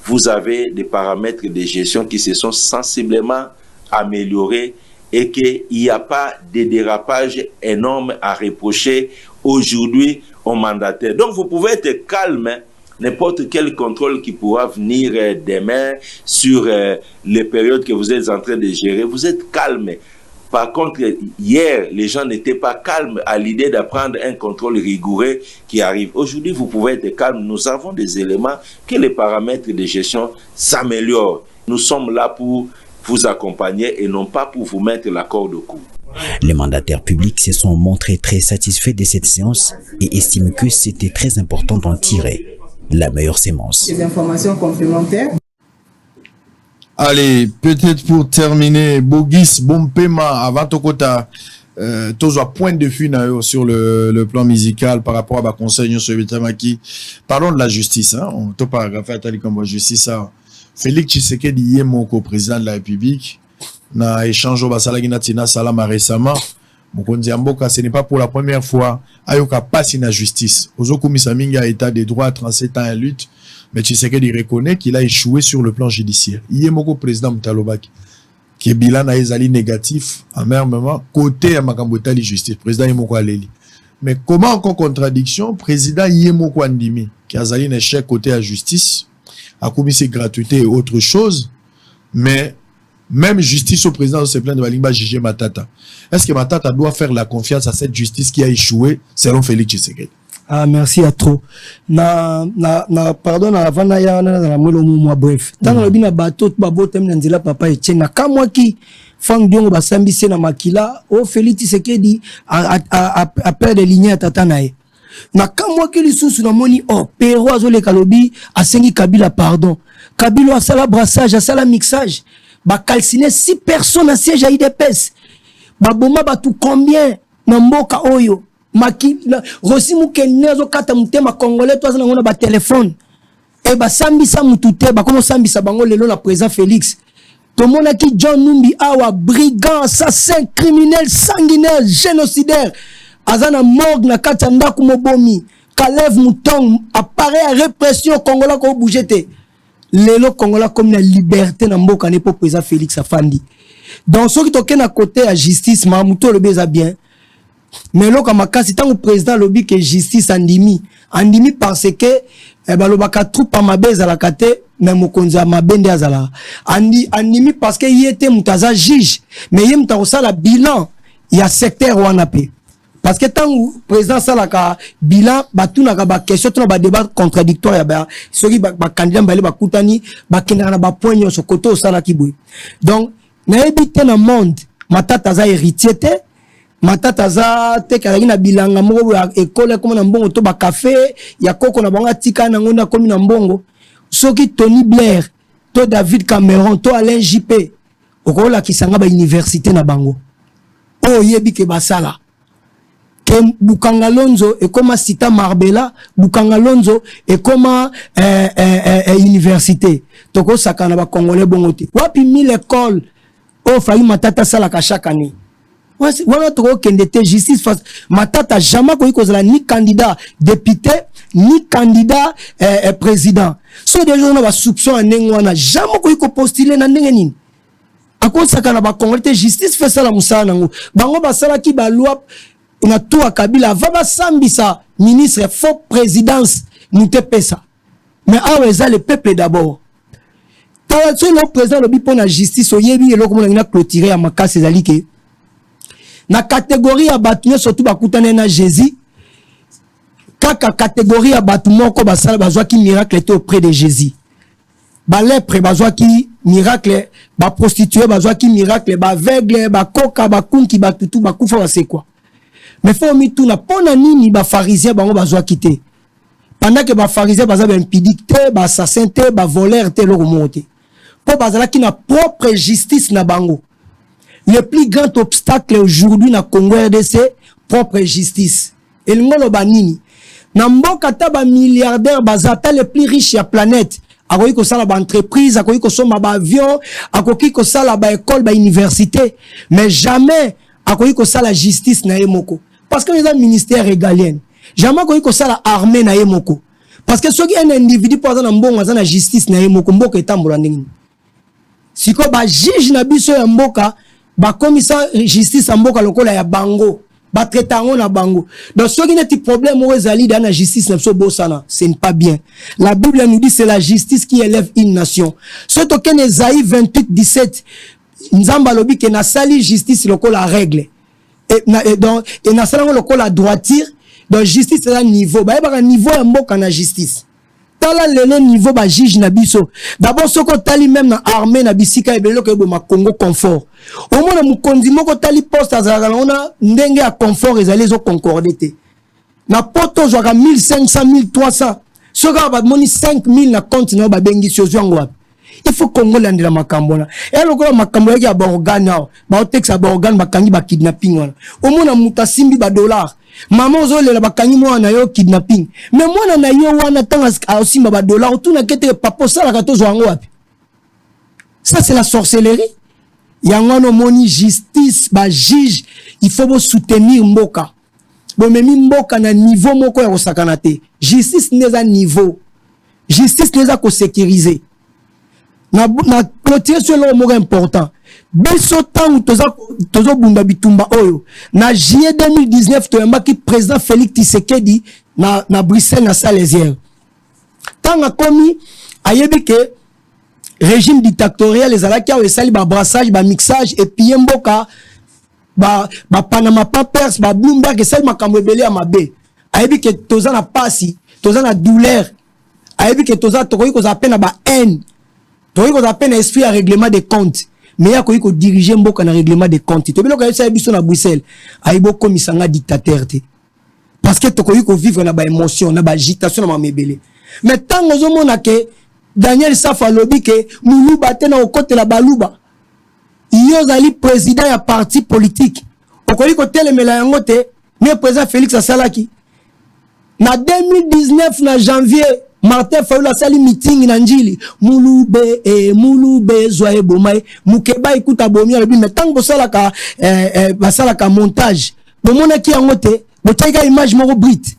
Vous avez des paramètres de gestion qui se sont sensiblement améliorés et qu'il n'y a pas de dérapage énorme à reprocher aujourd'hui aux mandataires. Donc vous pouvez être calme, n'importe quel contrôle qui pourra venir demain sur les périodes que vous êtes en train de gérer, vous êtes calme. Par contre, hier, les gens n'étaient pas calmes à l'idée d'apprendre un contrôle rigoureux qui arrive. Aujourd'hui, vous pouvez être calme. Nous avons des éléments que les paramètres de gestion s'améliorent. Nous sommes là pour vous accompagner et non pas pour vous mettre la corde au cou. Les mandataires publics se sont montrés très satisfaits de cette séance et estiment que c'était très important d'en tirer la meilleure sémence. Des informations complémentaires. Allez, peut-être pour terminer, Bogis, bon paiement avant Tokota, tous à point de vue sur le plan musical par rapport à ma conseil sur Bitamaki. Parlons de la justice, hein. On te parle de la justice. Félix Tshisekedi est mon co-président de la République. Na échange au Basalagi Natina Salama récemment. Mboka, ce n'est pas pour la première fois. Ayoka passe la justice. Ozoku Misaminga a état des droits à 37 ans en lutte. Mais Tshisekedi reconnaît qu'il a échoué sur le plan judiciaire. Il y a mon président Mtalobaki qui est bilan à Ezali négatif en même moment côté à Makambotali justice. Président Yemoko Aleli. Mais comment encore contradiction? Président Yemoko Andimi qui a un échec côté à justice, a commis ses gratuités et autre chose. Mais même justice au président se plaint de Balingba juger Matata. Est-ce que Matata doit faire la confiance à cette justice qui a échoué selon Félix Tshisekedi? Ah, merci à trop. Pardon, avant na mwelo mwa bref. Dans le bina bateau, babo tem nanzela papa et tchenga. Kamwa ki fang diongo basambi se na makila, o Félix Tshisekedi a perdre des lignes à tatanae. Na kamwa ki lisusu na moni, oh, Pero azole kalobi, a sengi Kabila pardon. Kabila a sala brassage, a sala mixage. Ba calciner 6 personnes à siège à IDPS. Baboma batu combien? Na mboka oyo. Maki Rossi Mukenezo kata mutema congolais toi na ngona ba téléphone e ba sambisa mutute ba komo sambisa bango lelo na président Félix to mona ki John Numbi awa brigand assassin criminel sanguinaire génocidaire azana morgue na kata ndaku mobomi Kalev Mouton appareil à répression congolais ko bougete lelo congolais comme la liberté na mboka ne pour président Félix afandi donc ceux qui toquent na côté à justice Mamuto le beza bien. Mais là, comme si tant que président lobby que justice andimi parce que e balobaka troupe mabe ezalaka te mais mokonzi ya mabe nde azalaka andimi parce que ye te moto aza juge mais ye moto akosala bilan ya secteur wana pe parce que tant président salaka bilan batunaka ba question to ba débat contradictoire ya soki ba candidat mbale bakutani bakendaka na ba point nyonso koto osala kiboy donc nayebi te na monde matata za héritier te matata za te kalaki na bilanga moko ya école comme na mbongo to ba café ya koko na bango tika na ngonda komi na mbongo soki Tony Blair to David Cameron to Alain Juppé okola kisanga ba université na bango o yebi ke basala ke Bukanga Lonzo et comme Sita Marbella Bukanga Lonzo et comme université toko sakana ba congolais bongote wapi 1000 écoles o fayi matata salaka chaque année wana toko kende te justice face matata jamais ko ikozala ni candidat député ni candidat président so des gens na ba soupçon ndenge wana jamais ko iko postuler na ndenge nini akosakana ba congolais justice fait ça la musala nango bango basala ki ba loi na tout à Kabila va sambisa ministre faux présidence nous te pesa mais ah le peuple d'abord tawaso le président le pour la justice oyebi et comme on a clôturé à makasi zalike na catégorie à batunya surtout bakutana na Jésus kaka catégorie à batumo ko basala bazwa ki miracle était auprès de Jésus ba lèpre bazwa ki miracle ba prostituée bazwa ki miracle ba aveugle ba koka ba kunki ba tutu ba kufa ba c'est quoi. Mais faut mi tout na pona nini ba pharisien bango bazwa kité pendant que ba pharisien baza ba impidique te ba assassin te ba voleur te lo remonter pour bazala ki na propre justice na bango le plus grand obstacle aujourd'hui na Congo RDC propre justice et ngolo ba nini na mboka ta ba milliardaire bazata le plus riche ya planète akoki ko sala ba entreprise akoki ko soma ba avion akoki ko sala ba école ba université mais jamais akoki ko sala justice na yemoko parce que les ministères régalien jamais akoki ko sala armée na yemoko parce que ceux qui un individu pour na mbongo za na justice na yemoko mboka etambola ndenge siko ba juge na biso ya mboka ba commissaire justice ya mboka lokola ya bango ba traitango na bango donc ceux qui n'ont problème au ezali dans la justice na biso bosana ce n'est pas bien la Bible nous dit c'est la justice qui élève une nation ce token Esaïe 28:17 Nzamba lobi ke na sali justice lokola règle et donc et na sala lokola droiture donc justice c'est un niveau ba ba niveau ya mboka na justice tala lelo niveau ba juge na biso d'abord soko tali même na armée na bisika ebelo ke bo ma Congo confort au moins na mukonzi moko tali poste azala ona ndenge ya confort ezali zo concorder te na poto joaka 1500 1300 soka ba moni 5000 na compte na ba bengi sozo ngwa il faut Congo landela makambona et lokola makambo yaki ya ba organe ba otexa ba organe bakangi ba kidnapping wana au moins na mutasimbi ba dollar maman ozolela bakangi mwana yo kidnapping mais mwana na yo wana tanga osimba ba dollar otuna kete papa sala ka tozo ngo wapi ça c'est la sorcellerie yango no moni justice ba juge il faut bo soutenir mboka bo memi mboka na niveau moko ya kosakana te justice neza niveau justice neza ko sécuriser na clôture sur le mot important biso tangu tozo bunda bitumba oyo na juillet 2019 toyamba ki président Félix Tshisekedi na Bruxelles na Salésière tanga komi ayebi ke régime dictatorial ezalaki awo esali ba brassage ba mixage et puis mboka ba Panama Papers ba Bloomberg esali makambo ebele ya mabe ayebi ke toza na pasi toza na douleur ayebi ke toza tokoki koza pena ba haine tokoki koza pena esprit ya règlement des comptes mais ya koki ko diriger mboka na règlement des comptes to biloko yesa biso na Bruxelles ayibo komisanga dictateur te parce que tokoki ko vivre na ba émotion na ba agitation na mamebele mais tango zo mona ke Daniel Safa lobi ke muluba te na okote la baluba yo zali président ya parti politique okoki ko telemela yango te mais président Félix asalaki na 2019 na janvier Martin Fayulu sali meeting na njili mulube zoe bomai mukeba ikuta bomia lobi mais tango sala ka basala ka montage bomona ki yango te boteka image moko brit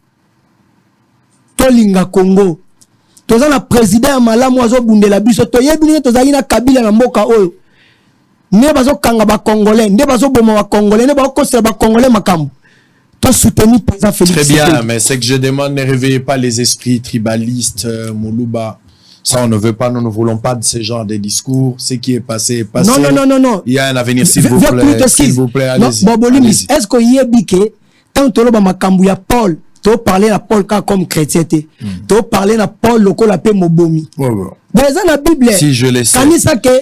tolinga Congo toza na président ya malamu azo bundela biso toyebi ni tozali na Kabila na mboka oyo ne bazo kanga ba congolais nde bazo boma ba congolais ne ba kosela ba congolais makambo tu soutenir président Félix. Très bien, mais c'est que je demande, ne réveillez pas les esprits tribalistes, Moulouba. Ça, on ne veut pas, nous ne voulons pas de ce genre de discours. Ce qui est passé est passé. Non. Il y a un avenir, s'il vous plaît, allez-y. Allez-y. Est-ce qu'il y a biqué, tant que tu as Paul, tu as parlé à Paul comme chrétien, tu as parlé à Paul, le col appelé Mobomi. Dans la Bible, si je le sais,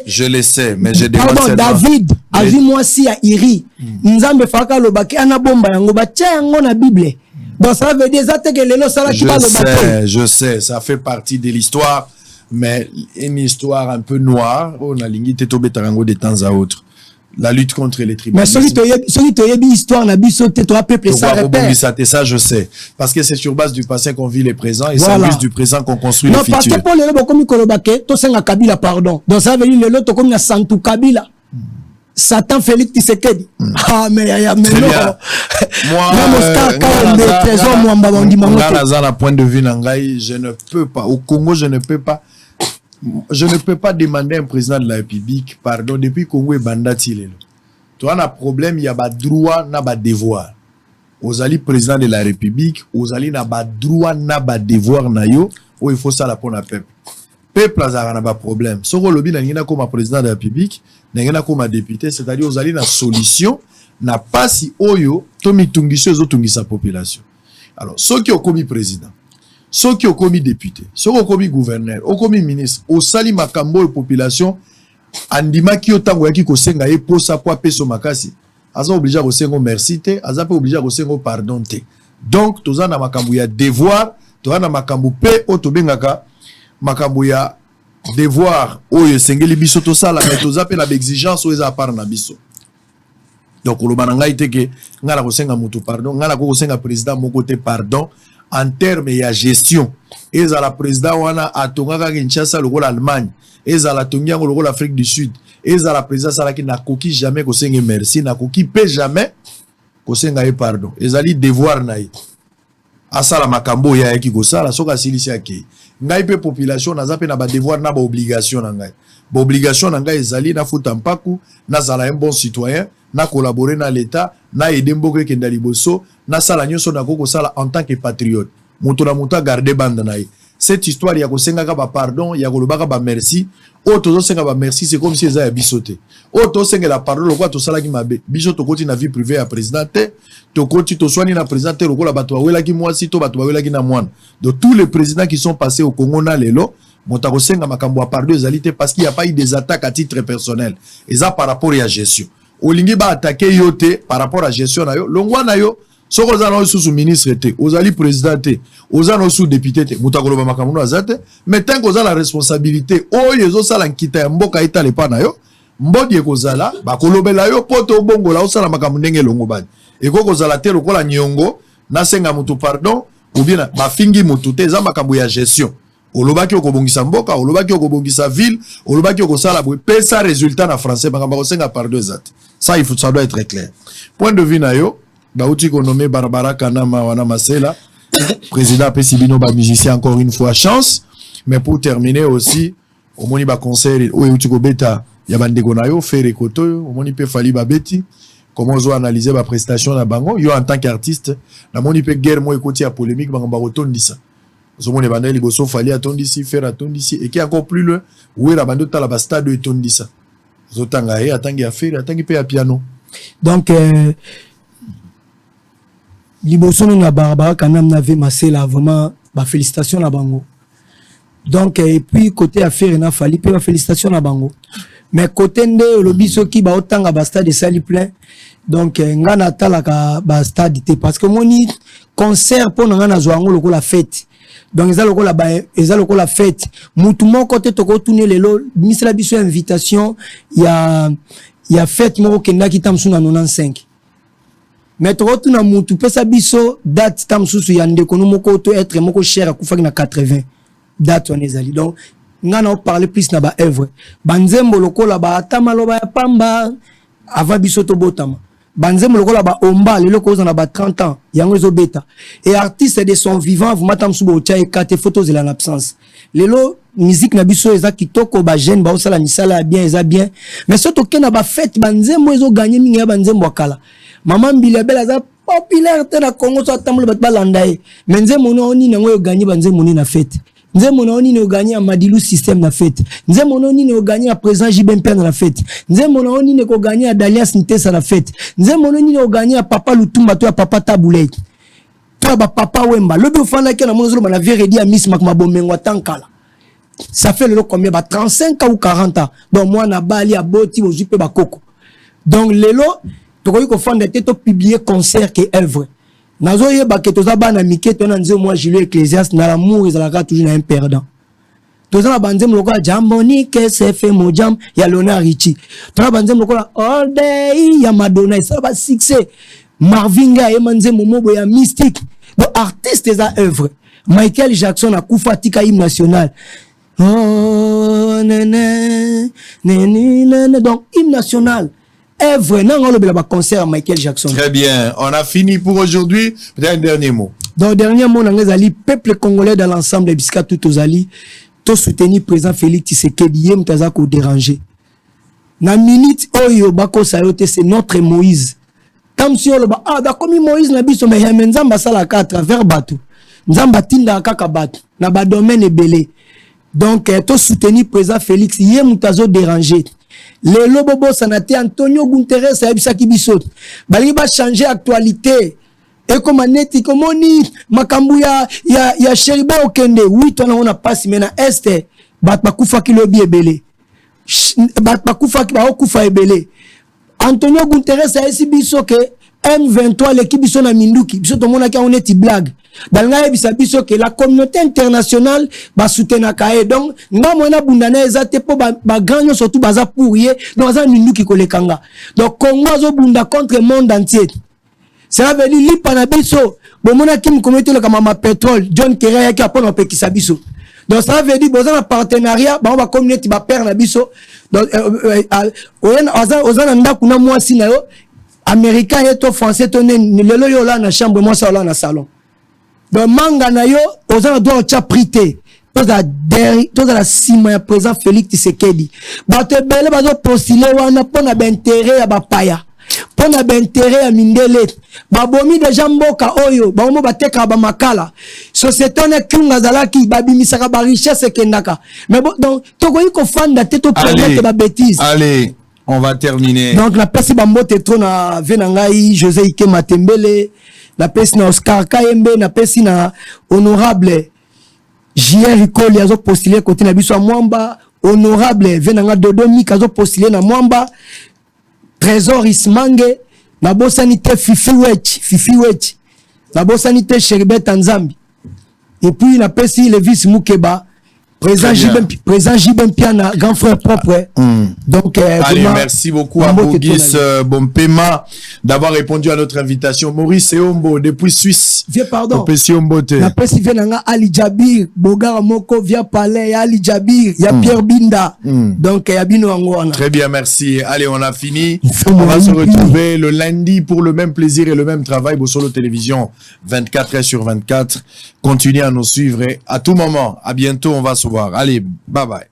je le sais, mais je demande pardon, David a vu moi si à Iri. Nzambe faka lo baki ana bomba yango ba tia yango na Bible. Donc ça veut dire que lelo sala ki ba lo baki. Je sais, ça fait partie de l'histoire, mais une histoire un peu noire. On a l'ingité tobe tarango de temps à autre. La lutte contre les tribalismes. Mais celui qui a une histoire, n'a pas toi peuple ça repère. Ça, je sais. Parce que c'est sur base du passé qu'on vit les présents et c'est en base du présent qu'on construit le futur. Non, parce que pour les gens comme Kolobake, tu sais Kabila, pardon. Donc ça veut dire les autres comme Santou Kabila. Satan Félix Tshisekedi. Ah, mais non. Moi, dans point de vue Nangai, je ne peux pas. Au Congo, je ne peux pas. Je ne peux pas demander à un président de la République, pardon, depuis Congo et Bandati. Tu as un problème, il y a pas droit, n'a pas devoir. Aux alliés président de la République, aux alliés n'a pas droit, n'a pas devoir, où il faut ça la pour la peuple. Peuple n'a pas problème. Si on lobby n'a comme président de la République, n'a comme député, c'est-à-dire aux alliés n'a solution, n'a pas si oyo, tomi tungiso et tungi sa population. Alors, ceux qui ont commis président, ceux qui ont commis député, ceux qui ont commis gouverneur, ont commis ministre, au sali makambo et population, andima ki otango yaki ko senga ye posa po apeso makasi. Aza obligé ko sengo merci te, aza pe obligé ko sengo pardon te. Donc toza na makambo ya devoir, toza na makambo pe o to bengaka makambo ya devoir oyo sengeli biso to sala mais toza pe na exigence o eza par na biso. Donc lo bananga ite ke ngala ko senga mutu pardon, ngala ko senga président mon côté pardon. En termes de gestion, et à la président wana atongaka Kinshasa le rôle Allemagne, et à la tongiango le rôle Afrique du Sud, et à la présidence qui n'a coquille jamais qu'on senge merci, n'a coquille paie jamais qu'on senge pardon. Et à li devoir naï. À ça la makambo ya qui ko ça la soka silisi aki. Ngai pe population na zape na ba devoir na ba obligation na ngai. Ba obligation na ngai ezali na futa mpaku, na zala un bon citoyen, na collaborer na l'état, na aider mboke kenda liboso, na sala nyonso na koko sala en tant que patriote. Mutu na mutu garder bande na ye. Cette histoire ya ko senga ka ba pardon, ya ko lobaka ba merci, o tozo senga ba merci, c'est comme si eza ya bisote. O to senga la pardon lokwa to sala ki mabe. Biso to koti na vie privée ya président te, to koti to soigner na président te lokola bato wela ki mwasi to bato wela ki na mwana. De tous les présidents qui sont passés au Congo na lelo, Montako senga makambo a pardon ezalité parce qu'il n'y a pas eu des attaques à titre personnel. Et ça par rapport à la gestion. Olingi ba attaquer yote par rapport à la gestion na yo. Longwa na yo, soko za na sous ministre te, ozali président te, ozana sous député te, Montako lo ba makambo na zate, mais tant que la responsabilité, o yezo sala nkita ya mboka itale pa na yo, mbodi ekozala, ba kolobela yo poto bongo la osala makambo ndenge longo bani. Eko kozala te lokola nyongo, na senga mutu pardon, ou bien ba fingi mutu te za makambo ya gestion. Olobaki okobongisa mboka, olobaki okobongisa ville, olobaki okosala boye pesa résultat na français bakamba kosenga par deux at. Ça ça doit être clair. Point de vue na yo, bauti ko nommé Barbara Kanama wana Masela, président Pesibino ba musicien encore une fois chance, mais pour terminer aussi, au moni ba concert o uti ko beta ya bandeko na yo faire koto, au moni pe fali ba beti. Comment on analyser ma prestation na bango, yo en tant qu'artiste, na moni pe guerre mo ekoti ya polémique bakamba rotondisa. Zomone banda liboso fali atondisi faire atondisi et qui encore plus loin où est la bande ta la stade de tondisa zotanga e atangi affaire atangi pe ya piano. Donc liboso na Barbara Kanam n'avait massé là vraiment ba félicitations na bango. Donc et puis côté affaire na fali pe ba félicitations na bango. Mais côté nde lobiso ki ba otanga ba stade sali plein. Donc ngana talaka ba stade parce que moni concert pour ngana zoango loko la fête. Donc ils ont la fête. Moutoumon côté toko tourner les lots. Ministre la biso invitation. Il y a fête moko kenda ki tamsu na 95. Mais toko tourna moutou pesa biso date tamsu su yande kono moko to être moko cher a kufaki na 80. Date on ezali. Donc ngana on parler plus na ba œuvre. Banzembo lokola ba atama loba ya pamba avant biso to botama. Banzem lokola ba omba lelo ko na ba 30 ans yango zo beta et artiste de son vivant vous matam subo tia e kate photos de l'absence lelo musique na biso eza kitoko ba jeune ba osala misala bien eza bien mais surtout que na ba fête banzem ezo gagner mingi ya banzem wakala maman mbila bela za populaire te na Congo so tamble bat balandaye mais nze mono oni na ngoyo gagner banze moni na fête nze mono oni no gagner Madilu système na fête nze mono oni no gagner à président JB Mpenda na fête nze mono oni ne ko gagner à Dalias Ntesa na fête nze mono oni no gagner à Papa Lutumba to à Papa Taboulé to ba Papa Wemba lobi ofanda ke na mono na véredi à Miss Makmabomengo tankala ça fait le combien 35 ans ou 40 ans donc moi na bali à boti au jupe ba koko donc lelo to ko fanda te to publier concert que œuvre nazo yeba ke toza bana mike to na nze moi Julien Ecclésias na l'amour ezalaka toujours un perdant toza na banzem lokola Jambonique c'est fait mon jam ya Leonard Richie to na banzem lokola all day ya Madonna ça va succès Marvin Gaye manze momobo ya mystique donc artiste za œuvre Michael Jackson a kufa tika hymne national oh nene nene donc hymne national œuvre non on le concert Michael Jackson. Très bien, on a fini pour aujourd'hui. Peut-être un dernier mot. Donc dernier mot n'angazali peuple congolais dans l'ensemble des biscuits tout aux alliés to soutenir président Félix Tshisekedi yem taza ko déranger. Na minute oyo bako sayote c'est notre Moïse. Comme si on le ah d'accord Moïse na biso mais nzamba sala ka à travers bateau. Nzamba tinda kaka bateau na ba domaine ebelé. Donc to soutenir président Félix yem tazo déranger. Les lobobo sanate Antonio Guterres a bisaki biso. Bali ba changer actualité. Et comme neti komoni makambu ya Sheribe Okende oui to na ona passe mena este bat bakufa kilobi ebele. Bat bakufa ba okufa ebele. Antonio Guterres a esi biso ke M23 l'équipe biso na minduki biso to mona ki on eti blague. Balanga bisa biso ke la communauté internationale ba soutenir kae donc nga mona bundana ezate po ba grand surtout baza pourrier donc za minduki kolekanga. Donc Congo zo bunda contre monde entier. Cela veut dire lipa na biso bo mona ki communauté le kama pétrole John Kerry yaki apona pekisa biso. Donc ça veut dire boza na partenariat ba communauté ba père na biso donc ozana nda kuna mwasi na yo américain et français toné lelo yo la na chambre moi ça là na salon donc manga na yo ozana doit cha prité toza la sima ya président Félix Tshisekedi bato bele bazo postuler wana pona ba intérêt ya ba paya pona ba intérêt ya mindele babomi déjà mboka oyo baomo bateka ba makala société na kinga zalaki babimisaka ba richesse kendaka mais bon donc tokoyi ko fanda te to permettre ba bêtise. Allez, on va terminer. Donc la pesi bambote trop na venangai José Ike Matembele, la pesi na Oscar Kayembe, na pesi na honorable J.R. Ricoli azo postulé côté na biso Mwamba, honorable venanga Dodoni kazo postulé na Mwamba, Trésor Ismange, na bosanité Fifi Wech, na bosanité Sheribet Nzambi. Et puis la pesi le vice Mukeba. Président Jibem Piana, grand frère propre. Donc, allez, merci beaucoup à Bougis Bompema d'avoir répondu à notre invitation. Maurice Eombo, depuis Suisse. Viens, pardon. La presse vient Ali Jabir, Bogara Moko, via Palais, Ali Jabir, il y a Pierre Binda. Donc, il y a Bino Angwana. Très bien, merci. Allez, on a fini. On va se retrouver le lundi pour le même plaisir et le même travail. Bossolo Télévision, 24h/24. Continuez à nous suivre et à tout moment. À bientôt, on va se voir. Allez, bye bye.